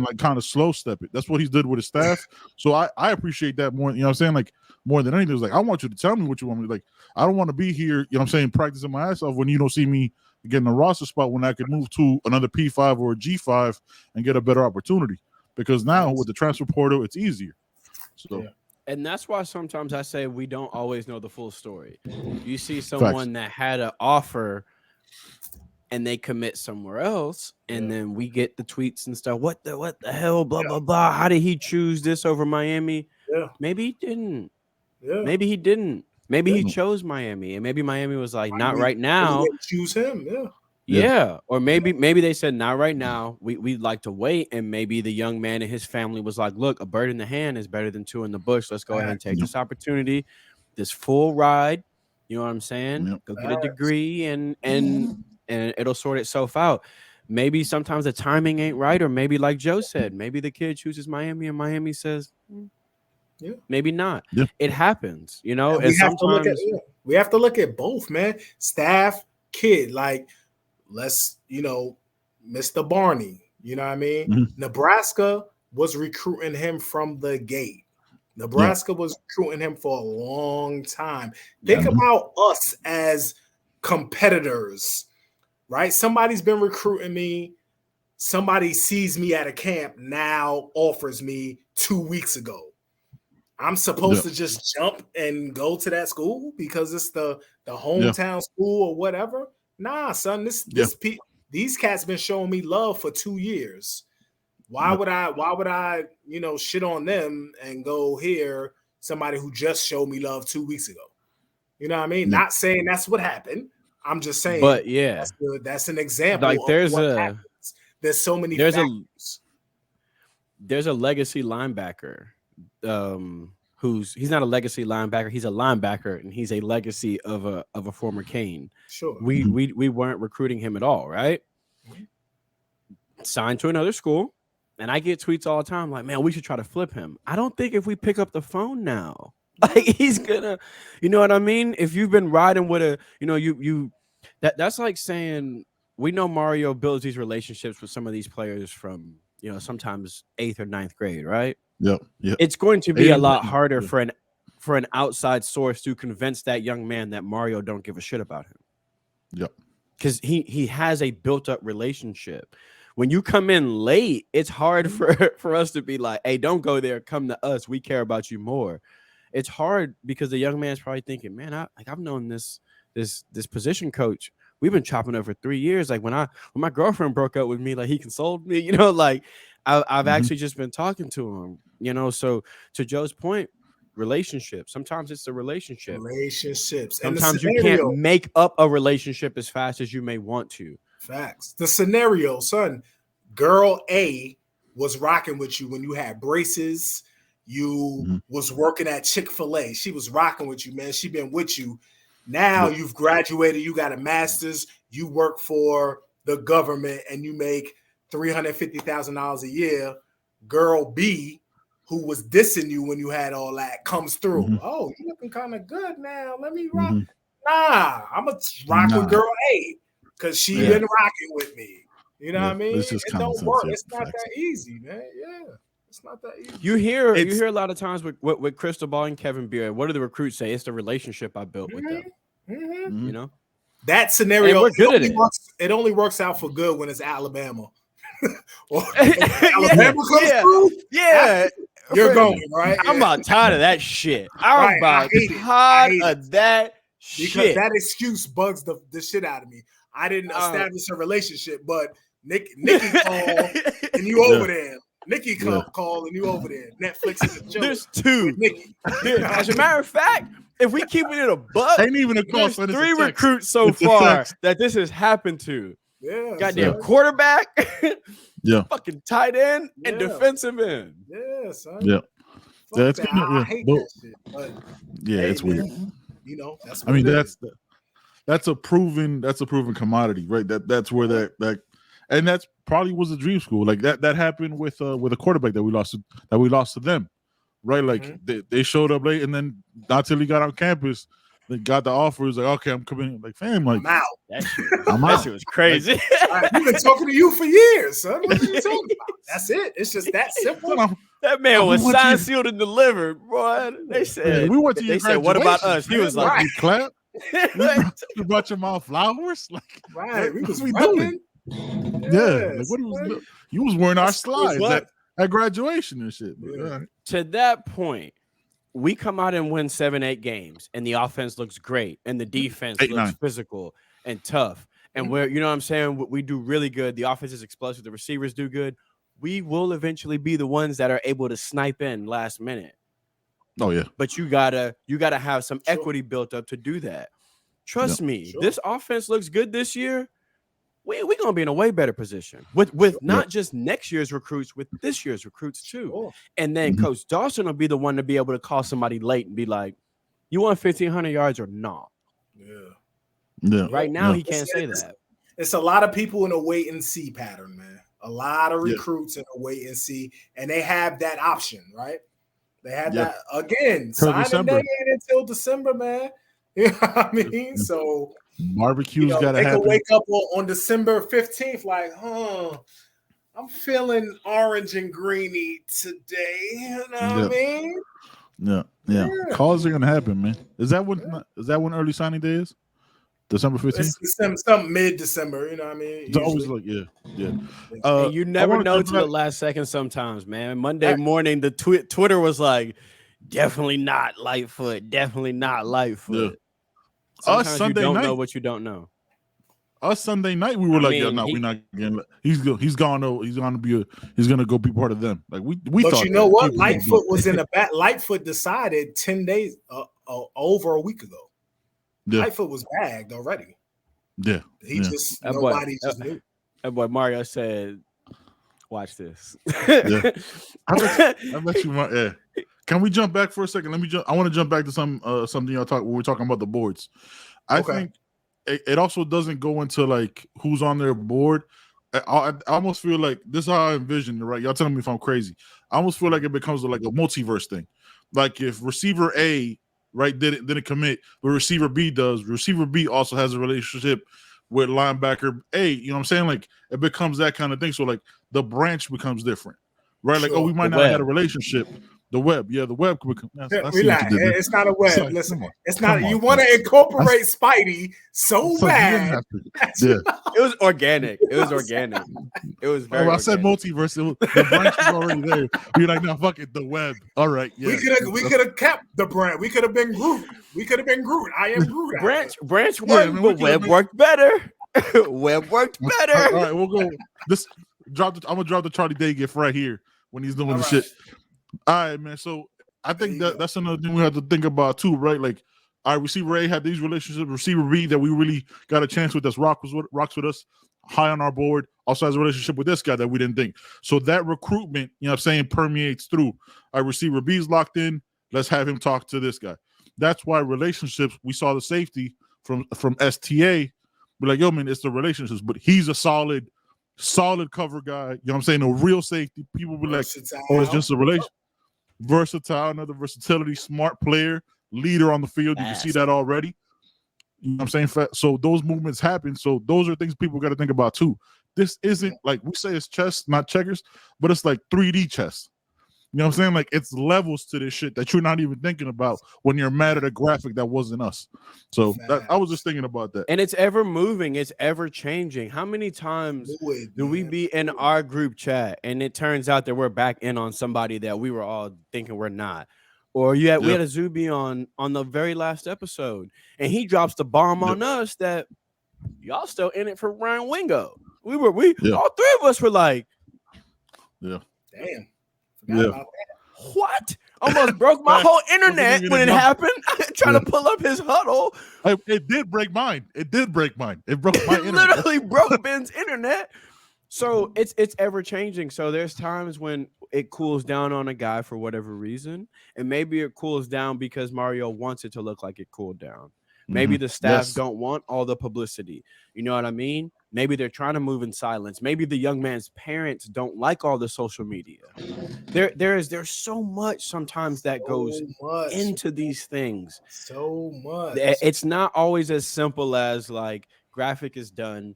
like kind of slow step it. That's what he's did with his staff. So I appreciate that more. You know what I'm saying? Like more than anything, it's like I want you to tell me what you want me to. Like I don't want to be here. You know what I'm saying? Practicing my ass off when you don't see me getting a roster spot when I could move to another P5 or a G5 and get a better opportunity. Because now with the transfer portal, it's easier. So, and that's why sometimes I say we don't always know the full story. You see someone that had an offer and they commit somewhere else, and then we get the tweets and stuff. What the hell? Blah blah blah. How did he choose this over Miami? Maybe he didn't. Maybe he didn't. Maybe he chose Miami, and maybe Miami was like, not right now. Choose him, Or maybe they said, not right now. We'd like to wait, and maybe the young man and his family was like, look, a bird in the hand is better than two in the bush. Let's go ahead and take this opportunity, this full ride. You know what I'm saying? Go get a degree, and it'll sort itself out. Maybe sometimes the timing ain't right, or maybe like Joe said, maybe the kid chooses Miami, and Miami says. Maybe not. It happens, you know. And sometimes we have to look at both, man. Staff, kid, like let's, Mr. Barney, you know what I mean? Nebraska was recruiting him from the gate. Nebraska was recruiting him for a long time. Think about us as competitors, right? Somebody's been recruiting me. Somebody sees me at a camp, now offers me 2 weeks ago. I'm supposed to just jump and go to that school because it's the hometown school or whatever. Nah, son, these cats been showing me love for 2 years. Why would I, shit on them and go here somebody who just showed me love 2 weeks ago? You know what I mean? Not saying that's what happened. I'm just saying, but that's an example. Like there's so many factors. There's a legacy linebacker. He's not a legacy linebacker, he's a linebacker, and he's a legacy of a former Cane. Sure. We weren't recruiting him at all, right? Signed to another school, and I get tweets all the time like, man, we should try to flip him. I don't think if we pick up the phone now, like he's gonna, you know what I mean? If you've been riding with that's like saying, we know Mario builds these relationships with some of these players from, sometimes 8th or 9th grade, right? It's going to be a lot harder for an outside source to convince that young man that Mario don't give a shit about him. Because he has a built-up relationship. When you come in late, it's hard for us to be like, hey, don't go there, come to us. We care about you more. It's hard because the young man's probably thinking, man, I've known this position coach. We've been chopping over 3 years. Like when my girlfriend broke up with me, like he consoled me, like I've actually just been talking to him, so to Joe's point, relationships. Sometimes it's the relationship. Sometimes you can't make up a relationship as fast as you may want to. Facts. The scenario, son, girl A was rocking with you when you had braces. You was working at Chick-fil-A. She was rocking with you, man. She been with you. Now you've graduated. You got a master's. You work for the government and you make $350,000 a year. Girl B, who was dissing you when you had all that, comes through. Oh, you looking kind of good now. Let me rock. Nah, I'm going to rock with girl A because she been rocking with me. You know what I mean? It don't work. It's not that easy, man. Yeah. It's not that easy. You hear a lot of times with Cristobal and Kevin Beard. What do the recruits say? It's the relationship I built with them. That scenario, and we're good at it. It only works out for good when it's Alabama. or Alabama comes through, you're going, right? I'm about tired of that shit. I'm about tired of that shit. Because that excuse bugs the shit out of me. I didn't establish a relationship, but Nikki called and you over there. Nikki called and you over there. Netflix is a joke. There's two. Nikki. As a matter of fact, if we keep it in a buck, ain't even a call. there's 3 recruits so far that this has happened to. Yeah, goddamn quarterback, fucking tight end, and defensive end. Yeah, son. Yeah, that's I hate that shit. But it's weird. You know, that's. I mean, that's a proven commodity, right? That's where that and that's probably was a dream school. Like that happened with a quarterback that we lost to them, right? Like they showed up late, and then not till he got on campus. They got the offer. He was like, okay, I'm coming. Like, fam, like, I'm out. That shit was crazy. Like, we've been talking to you for years, son. What are you talking about? That's it. It's just that simple. That man was signed, sealed, and delivered, boy. They said, we went to your said, what about us? He was like, you clap? You brought your mouth flowers? Like, right. We was doing. Yeah. Like, what you was wearing our slides at graduation and shit. Yeah. To that point, we come out and win 7-8 games, and the offense looks great, and the defense looks physical and tough. And we're, you know what I'm saying? We do really good. The offense is explosive. The receivers do good. We will eventually be the ones that are able to snipe in last minute. Oh yeah. But you gotta have some equity built up to do that. Trust me, this offense looks good this year. We're gonna be in a way better position with not just next year's recruits, with this year's recruits too. Sure. And then Coach Dawson will be the one to be able to call somebody late and be like, "You want 1,500 yards or not?" Yeah. Right now, he can't say that. It's a lot of people in a wait and see pattern, man. A lot of recruits in a wait and see, and they have that option, right? They have that again. Signing day ain't until December, man. You know what I mean? So barbecue's gotta happen. They can wake up on December 15th, like, I'm feeling orange and greeny today. You know what I mean? Yeah. Calls are gonna happen, man. Is that when early signing day is? December 15th? It's some mid-December, you know what I mean? It's always like, and you never know to the last second sometimes, man. Monday morning, the Twitter was like, definitely not Lightfoot. Definitely not Lightfoot. Yeah. Us Sunday you don't night. know what you don't know. Us Sunday night, we were we're not getting. He's gonna go be part of them. Like we but thought. You know what? Lightfoot was in the back. Lightfoot decided 10 days over a week ago. Yeah. Lightfoot was bagged already. Yeah, just nobody just knew. That boy Mario said, "Watch this." Yeah, I bet you. Yeah. Can we jump back for a second? I want to jump back to something y'all talk when we're talking about the boards. I think it also doesn't go into like who's on their board. I almost feel like this is how I envision it, right? Y'all telling me if I'm crazy. I almost feel like it becomes like a multiverse thing. Like if receiver A didn't commit, but receiver B does. Receiver B also has a relationship with linebacker A. You know what I'm saying? Like it becomes that kind of thing. So like the branch becomes different, right? Like we might not have had a relationship. The web, the web could become. It's not a web. Listen, it's not. You want to incorporate Spidey so bad. Yeah, it was organic. It was organic. It was very. I said multiverse. The branch was already there. You're like, no, fuck it. The web. All right. Yeah. We could have kept the brand. We could have been Groot. I am Groot. Branch worked, but web worked better. Web worked better. All right, we'll go. I'm gonna drop the Charlie Day gift right here when he's doing the shit. All right, man. So I think that's another thing we have to think about too, right? Like, our receiver A had these relationships. Receiver B that we really got a chance with. Rocks with us, high on our board. Also has a relationship with this guy that we didn't think. So that recruitment, you know what I'm saying, permeates through. Our receiver B is locked in. Let's have him talk to this guy. That's why relationships. We saw the safety from STA. We're like, yo, man, it's the relationships. But he's a solid cover guy. You know what I'm saying? A real safety. People be like, oh, it's just a relationship. Versatile, another versatility, smart player, leader on the field. You can see that already. You know what I'm saying? So those movements happen. So those are things people got to think about too. This isn't like we say it's chess, not checkers, but it's like 3D chess. You know what I'm saying? Like, it's levels to this shit that you're not even thinking about when you're mad at a graphic that wasn't us. So I was just thinking about that. And it's ever moving. It's ever changing. How many times do we be in our group chat and it turns out that we're back in on somebody that we were all thinking we're not? Or we had a Zuby on the very last episode, and he drops the bomb on us that y'all still in it for Ryan Wingo. We all three of us were like, damn. Yeah. About that. What? Almost broke my whole internet when it happened. Trying to pull up his huddle. It did break mine. It broke my internet. Literally broke Ben's internet. So it's ever changing. So there's times when it cools down on a guy for whatever reason, and maybe it cools down because Mario wants it to look like it cooled down. Maybe the staff don't want all the publicity. You know what I mean? Maybe they're trying to move in silence. Maybe the young man's parents don't like all the social media. There's so much sometimes that goes into these things. So much. It's not always as simple as like graphic is done.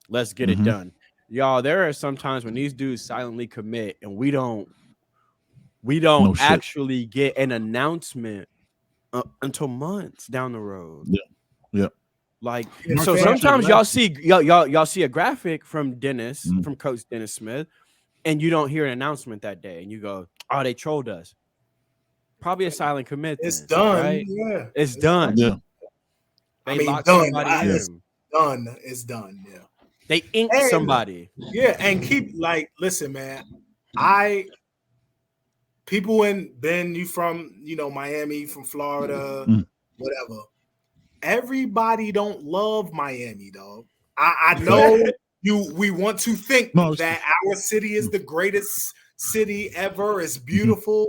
Let's get it done. Y'all, there are some times when these dudes silently commit and we don't actually get an announcement until months down the road. Yeah. Like, so sometimes y'all see a graphic from Dennis, from Coach Dennis Smith, and you don't hear an announcement that day, and you go, "Oh, they trolled us." Probably a silent commit. It's done. Right? Yeah, it's done. Yeah. Done. It's done. Yeah. They inked somebody. Yeah, and listen, man. People in Ben, you from Miami, from Florida, whatever. Everybody don't love Miami, dog. I know we want to think that our city is the greatest city ever. It's beautiful.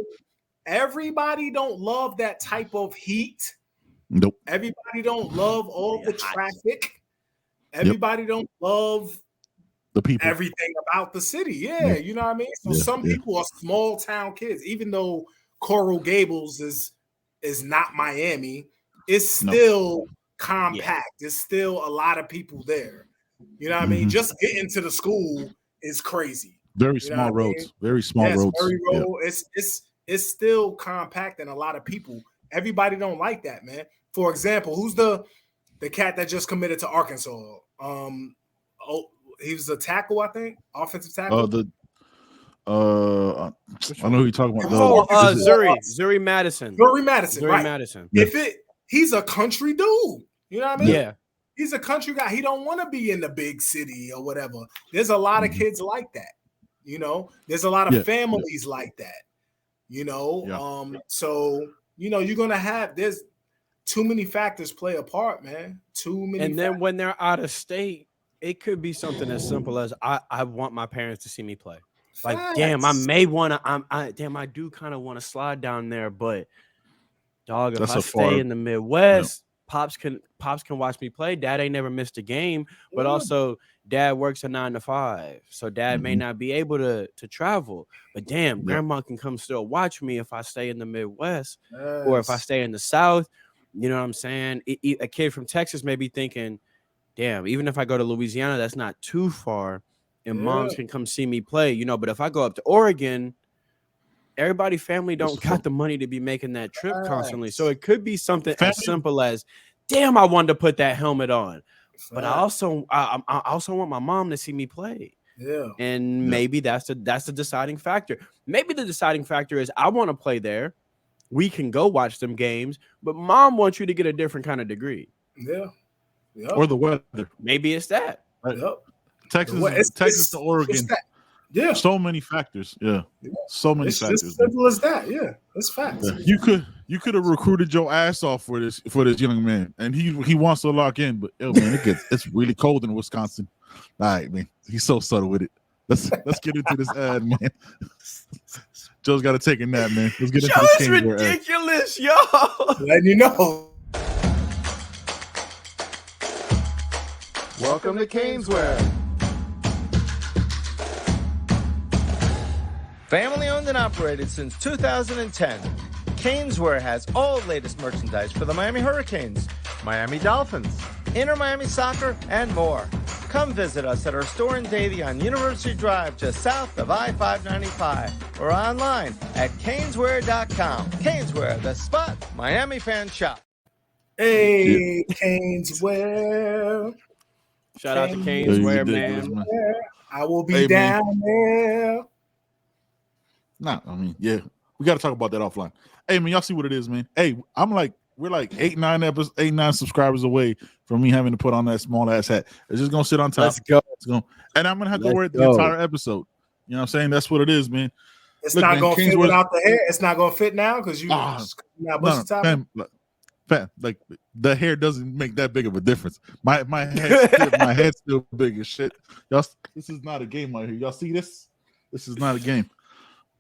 Everybody don't love that type of heat. Nope. Everybody don't love all the traffic. Everybody don't love the people, everything about the city. Yeah, you know what I mean? So some people are small town kids, even though Coral Gables is not Miami, it's still compact. There's still a lot of people there. You know what I mean? Just getting to the school is crazy. Very small roads. Very small roads. It's still compact and a lot of people. Everybody don't like that, man. For example, who's the cat that just committed to Arkansas? He was a tackle, I think, offensive tackle. I know who you're talking about. Zuri Madison. Zuri Madison. Zuri Madison. He's a country dude. You know what I mean? Yeah. He's a country guy. He don't want to be in the big city or whatever. There's a lot of kids like that. You know, there's a lot of families like that. You know, so you're gonna have there's too many factors play a part, man. Too many. And then when they're out of state, it could be something as simple as I want my parents to see me play. Like, damn, I may want to. I do kind of want to slide down there, but dog, if I stay in the Midwest, pops can watch me play. Dad ain't never missed a game, but also dad works a 9 to 5, so dad may not be able to travel. But damn, grandma can come still watch me if I stay in the Midwest or if I stay in the South. You know what I'm saying? A kid from Texas may be thinking, damn, even if I go to Louisiana, that's not too far, and moms can come see me play, But if I go up to Oregon, everybody's family don't got the money to be making that trip constantly. So it could be something as simple as, damn, I wanted to put that helmet on, but I also want my mom to see me play. Yeah, and maybe that's the deciding factor. Maybe the deciding factor is I want to play there. We can go watch them games, but mom wants you to get a different kind of degree. Yeah. Or the weather. Maybe it's that. Right. Texas to Oregon. Yeah. So many factors. Yeah. So many factors. It's simple as that. Yeah. It's facts. Yeah. You could have recruited your ass off for this young man, and he wants to lock in, but man, it's really cold in Wisconsin. All right, man. He's so subtle with it. Let's get into this ad, man. Joe's got to take a nap, man. Let's get into this. Joe is ridiculous, yo. Letting you know. Welcome to Caneswear. Family owned and operated since 2010. Caneswear has all the latest merchandise for the Miami Hurricanes, Miami Dolphins, Inter Miami Soccer, and more. Come visit us at our store in Davie on University Drive, just south of I-595, or online at caneswear.com. Caneswear, the spot Miami fans shop. Hey, Caneswear. Shout out to Caneswear, man. I will be down there. Nah, I mean, yeah, we got to talk about that offline. Hey, man, y'all see what it is, man. Hey, we're like 8-9 subscribers away from me having to put on that small ass hat. It's just gonna sit on top. Let's go. And I'm gonna have to wear it the entire episode. You know what I'm saying? That's what it is, man. It's not gonna fit without the hair. It's not gonna fit now because you not bushy top. Like the hair doesn't make that big of a difference. My head's still big as shit. Y'all, this is not a game right here. Y'all see this? This is not a game.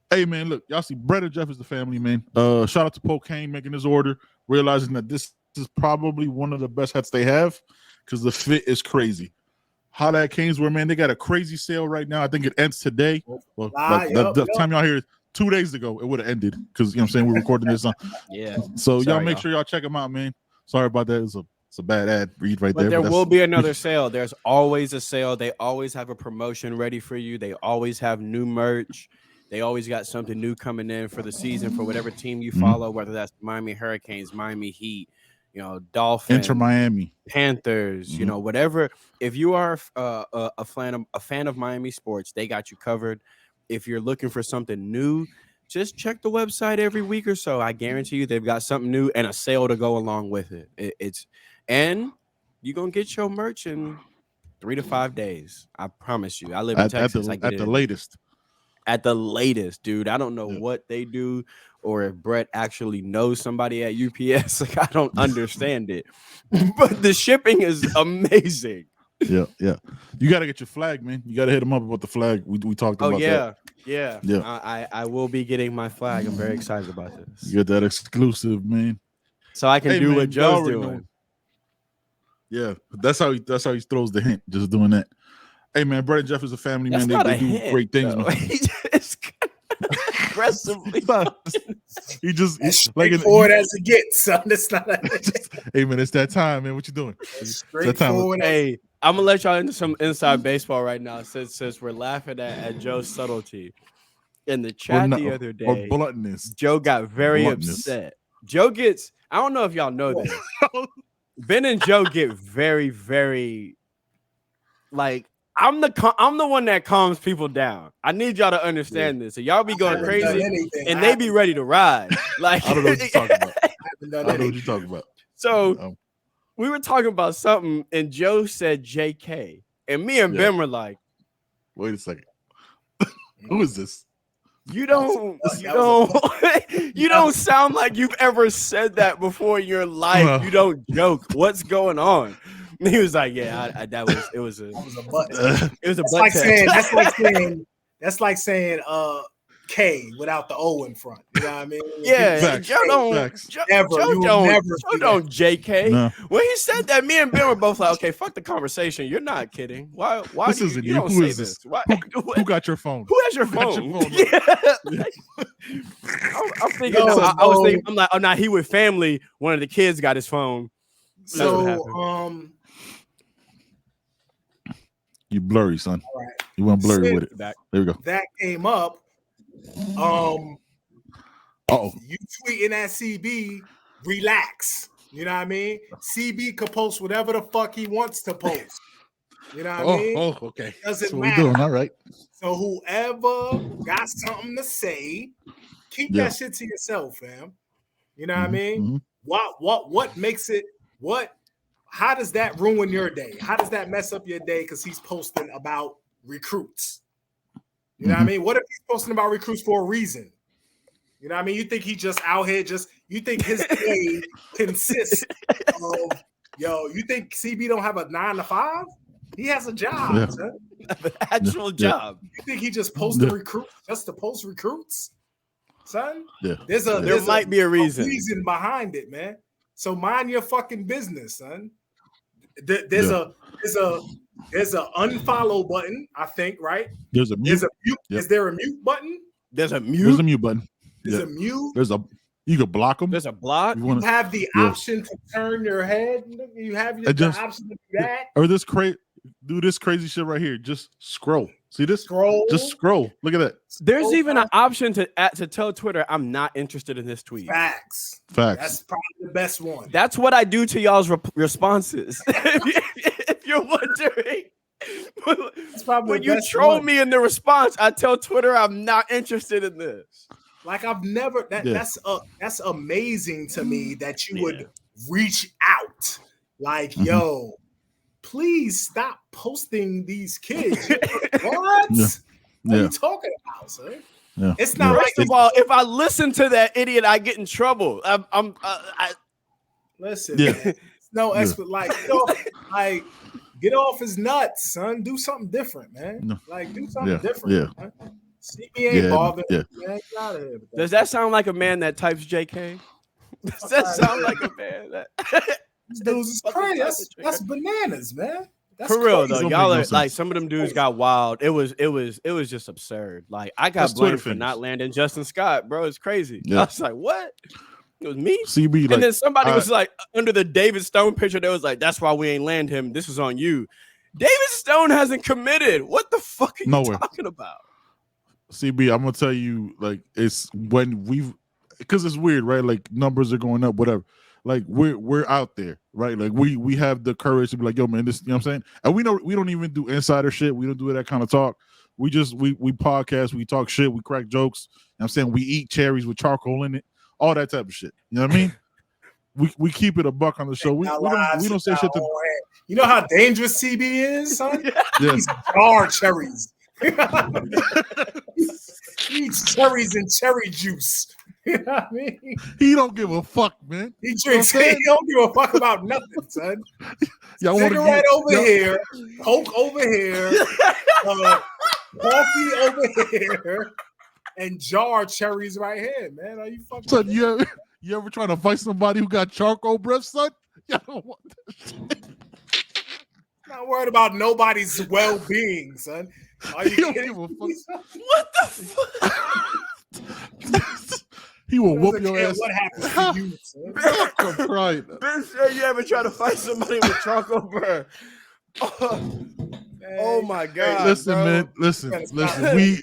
Hey man, look, y'all see Brett and Jeff is the family, man. Shout out to Pokane making his order, realizing that this is probably one of the best hats they have because the fit is crazy. Holla at Caneswear, man. They got a crazy sale right now. I think it ends today. Well, the time y'all hear 2 days ago, it would have ended because you know what I'm saying, we're recording this on. Yeah. So y'all make sure y'all check them out, man. Sorry about that. It's a bad ad read right but there. There will be another sale. There's always a sale. They always have a promotion ready for you. They always have new merch. They always got something new coming in for the season for whatever team you follow, whether that's Miami Hurricanes, Miami Heat, Dolphins, Inter Miami, Panthers, whatever. If you are a fan of Miami sports, they got you covered. If you're looking for something new, just check the website every week or so. I guarantee you they've got something new and a sale to go along with it. And you're gonna get your merch in 3 to 5 days. I promise you. I live in Texas. At the latest. At the latest, dude. I don't know what they do or if Brett actually knows somebody at UPS. Like, I don't understand it. But the shipping is amazing. Yeah. You got to get your flag, man. You got to hit them up about the flag. We talked about that. Yeah. I will be getting my flag. I'm very excited about this. You get that exclusive, man. So I can do what Joe's doing. Know. Yeah, that's how he throws the hint. Just doing that. Hey man, Brett and Jeff is a family, man. They do hint, great things, man. Aggressively. He just like forward as it gets. So that's not hey man, it's that time, man. What you doing? Straightforward. Hey, I'm gonna let y'all into some inside baseball right now since we're laughing at Joe's subtlety. In the chat the other day, or bluntness. Joe got very upset. Joe gets, I don't know if y'all know this. Ben and Joe get very, very like I'm the one that calms people down. I need y'all to understand this. So y'all be going crazy and they be ready to ride. Like I don't know what you're talking about. I don't know what you're talking about. So we were talking about something and Joe said JK. And me and Ben were like, wait a second. Who is this? You don't sound like you've ever said that before in your life. You don't joke. What's going on? And he was like, "Yeah, it was a butt. It was a butt test." That's like saying K without the O in front. You know what I mean? Yeah, Joe don't JK. No. When he said that, me and Ben were both like, "Okay, fuck the conversation. You're not kidding. Why this do isn't you don't Who say is this? Who got your phone? Who has your phone? I'm thinking. I was thinking. I'm like, oh, nah, he with family. One of the kids got his phone. So, you blurry, son. All right. You went blurry with it. There we go. That came up. You tweeting at CB, relax. You know what I mean? CB could post whatever the fuck he wants to post. You know what I mean? Oh, okay. Doesn't matter. We're doing. All right. So whoever got something to say, keep that shit to yourself, fam. You know what I mean? Mm-hmm. What makes it how does that ruin your day? How does that mess up your day? Because he's posting about recruits. You know what I mean? What if he's posting about recruits for a reason? You know what I mean? You think he just out here you think his day consists of, you think CB don't have a 9 to 5? He has a job, son. An actual job. You think he just posted recruits just to post recruits? Son? Yeah. There might be a reason behind it, man. So mind your fucking business, son. There's a unfollow button, I think, right? There's a mute. Is there a mute button? There's a mute. There's a mute button. There's a mute. You can block them. There's a block. You have the option to turn your head. You have the option to do that. Or this crazy. do this crazy shit right here. Just scroll. See this? Scroll. Just scroll. Look at that. There's even an option to tell Twitter I'm not interested in this tweet. Facts. Facts. That's probably the best one. That's what I do to y'all's responses. If you're wondering, when you troll me in the response, I tell Twitter I'm not interested in this. Like I've never that's amazing to me that you would reach out. Like, yo, please stop posting these kids. What? What are you talking about, sir? Yeah. It's not First of all, if I listen to that idiot, I get in trouble. Listen, man, no expert. Like, get off his nuts, son. Do something different, man. Like, do something different. Man. CB ain't bothered. Man. Get out of here. Does that sound like a man that types JK? Does that sound like a man that? These dudes is crazy. That's bananas, man. That's for real crazy. though, y'all are like some of them dudes got wild. It was just absurd. Like I got blamed for not landing Justin Scott, bro. It's crazy. I was like, what? It was me. CB, and then somebody was like under the David Stone picture. They was like, that's why we ain't land him. This was on you. David Stone hasn't committed. What the fuck are you talking about? CB, I'm gonna tell you, like, it's when because it's weird, right? Like numbers are going up, whatever. Like we're out there, right? Like we have the courage to be like, yo, man, this, you know what I'm saying? And we know we don't even do insider shit. We don't do that kind of talk. We just we podcast, we talk shit, we crack jokes. You know what I'm saying? We eat cherries with charcoal in it, all that type of shit. You know what I mean? we keep it a buck on the show. We don't say shit to. You know how dangerous CB is, son? Yeah. He's jar cherries. He eats cherries and cherry juice. You know what I mean? He don't give a fuck, man. He drinks. He don't give a fuck about nothing, son. Cigarette over here, Coke over here, coffee over here, and jar cherries right here, man. Are you fucking? Son, you ever trying to fight somebody who got charcoal breath, son? You don't want that shit. Not worried about nobody's well-being, son. Are you kidding? What the fuck? He will whoop your ass. What happens to you, son? I'm crying. Ben said you ever try to fight somebody with charcoal burn? Oh my God. Listen, bro. man. Listen. We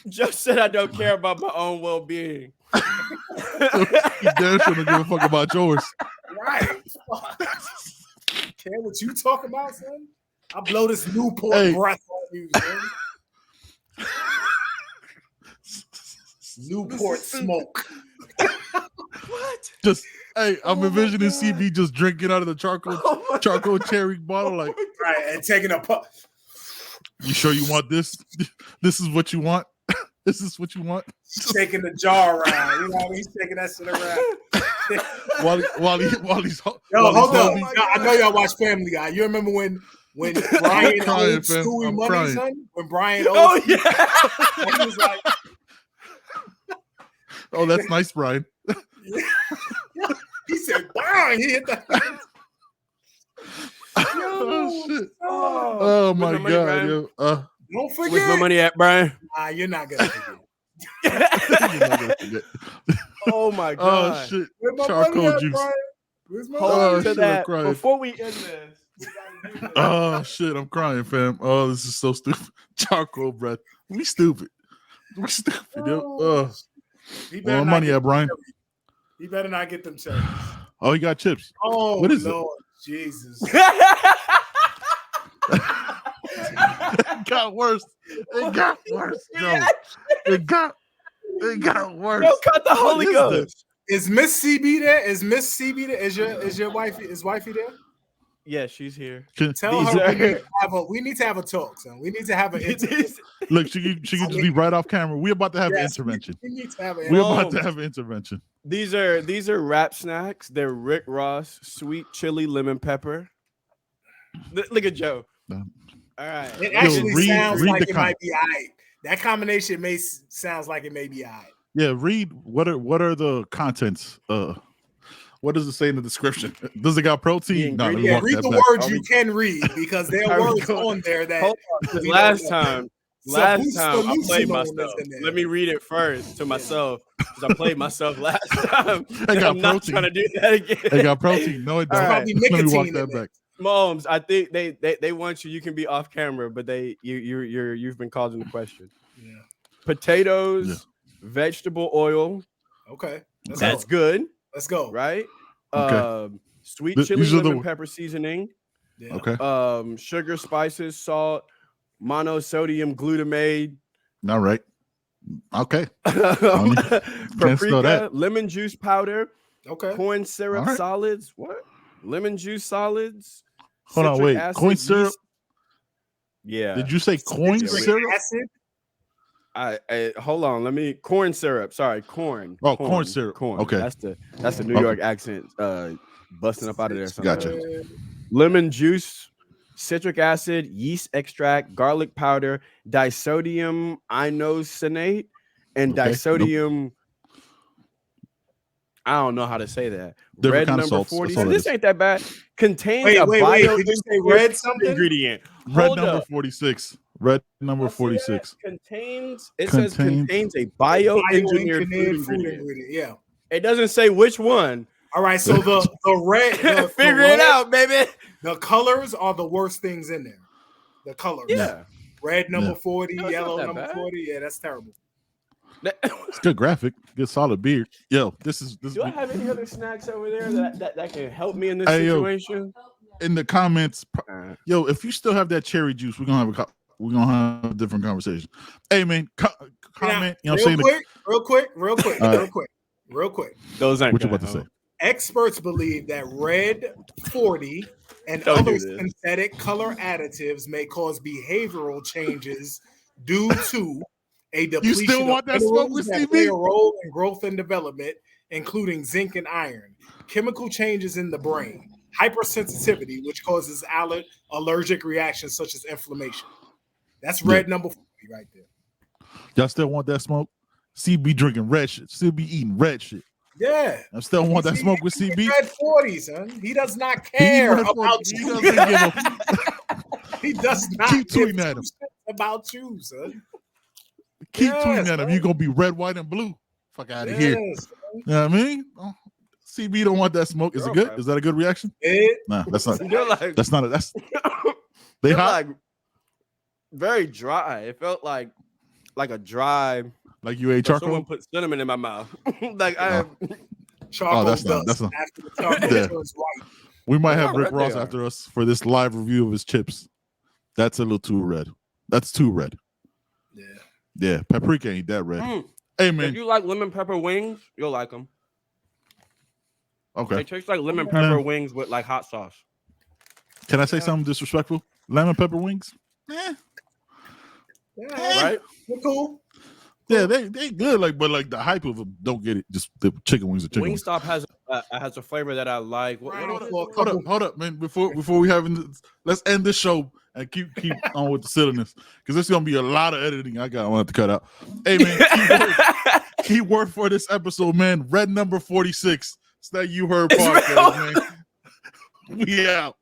just said I don't care about my own well-being. You damn sure don't give a fuck about yours. Right. Care what you talk about, son? I blow this Newport breath on you, son. Newport smoke. What? Just I'm envisioning CB just drinking out of the charcoal cherry bottle, like right, and taking a puff. You sure you want this? This is what you want? This is what you want? He's taking the jar around. You know, he's taking that shit around. while he's hold on. I know y'all watch Family Guy. You remember when Brian owed Stewie money, son? When Brian owed he was like, oh, that's nice, Brian. He said, "Bang!" He hit that. Oh shit! Oh my God! Yo. Don't forget. Where's my money at, Brian? Nah, you're not gonna forget. You're not gonna forget. Oh my God! Oh shit! Charcoal juice. Hold to that before we end this. Oh shit! I'm crying, fam. Oh, this is so stupid. Charcoal breath. We stupid. We stupid. Yo. Well, money at Brian. He better not get them cherries. Oh, he got chips. Oh, what is Lord Jesus! It got worse. It got worse, Joe. It got worse. Yo, cut the Holy Ghost. Is Miss CB there? Is your wifey there? Yeah, she's here. Tell her we need to have a talk, son. We need to have an interview. Look, she can just be right off camera. We're about to have an intervention. We need to have We're about to have an intervention. These are wrap snacks. They're Rick Ross sweet chili lemon pepper. Look at Joe. All right. It actually sounds like it might be all right. That combination sounds like it may be all right. Yeah, read what are the contents? What does it say in the description? Does it got protein? No, yeah, read the words you can read because there are words on there that last time I played myself. Let me read it first to myself because I played myself last time. I'm not trying to do that again. It got protein. No, it don't. Right. Let me walk that back. Mahomes, I think they want you. You can be off camera, but you've been causing the question. Yeah. Potatoes, vegetable oil. Okay. That's good. Let's go. Right? Okay. Sweet chili, lemon pepper seasoning. Yeah. Okay. Sugar, spices, salt, monosodium glutamate. All right. Okay. Paprika, lemon juice powder. Okay. Corn syrup solids. What? Lemon juice solids. Hold on, wait. Acid, corn syrup? yeast. Yeah. Did you say corn syrup? Acid? I hold on. Let me corn syrup. Sorry, corn. Oh, corn syrup. Corn. Okay. That's the New York accent busting up out of there. Gotcha. Lemon juice, citric acid, yeast extract, garlic powder, disodium inosinate, and disodium. I don't know how to say that. Different red number 40. So this ain't that bad. Contains wait, bio. Did you say red something? Ingredient. Red number 46. Red number 46. Contains a bioengineered food ingredient. Yeah. It doesn't say which one. All right, so the red, figure it out, baby. The colors are the worst things in there. The colors. Yeah. Red number 40, No, yellow number 40. Yeah, that's terrible. It's good graphic, good solid beard. Yo, this is. Do I have any other snacks over there that can help me in this situation? In the comments, yo, if you still have that cherry juice, we're gonna have a different conversation. Hey man, comment. You know what I'm saying? Real quick. Those aren't what you about to say? Experts believe that red 40 and other synthetic color additives may cause behavioral changes due to a depletion you still want that smoke with that play a role in growth and development, including zinc and iron, chemical changes in the brain, hypersensitivity, which causes allergic reactions such as inflammation. That's red number 40 right there. Y'all still want that smoke? CB drinking red shit. Still be eating red shit. Yeah. I still want that smoke with CB. Red 40, son. He does not care about you. He does not keep tweeting at him about you, son. Keep tweeting at him. You're gonna be red, white, and blue. Fuck out of here. You know what I mean? CB don't want that smoke. Is it good? Is that a good reaction? Nah, that's not. That's not. That's they hot. Like very dry. It felt like a dry. Like you ate charcoal. Someone put cinnamon in my mouth. Charcoal. That's not. After the charcoal turns white. We might have Rick Ross after us for this live review of his chips. That's a little too red. That's too red. Yeah, paprika ain't that red. Hey man, if you like lemon pepper wings, you'll like them. Okay, they taste like lemon pepper wings with like hot sauce. Can I say something disrespectful? Lemon pepper wings? Right? They're cool. Yeah, they good. But the hype of them, don't get it. Just the chicken wings are chicken wings. Wingstop has a flavor that I like. Hold up, man. Before we let's end this show and keep on with the silliness because there's gonna be a lot of editing I want to cut out. Hey man, keyword for this episode, man. Red number 46. It's that You Heard podcast, man. We out.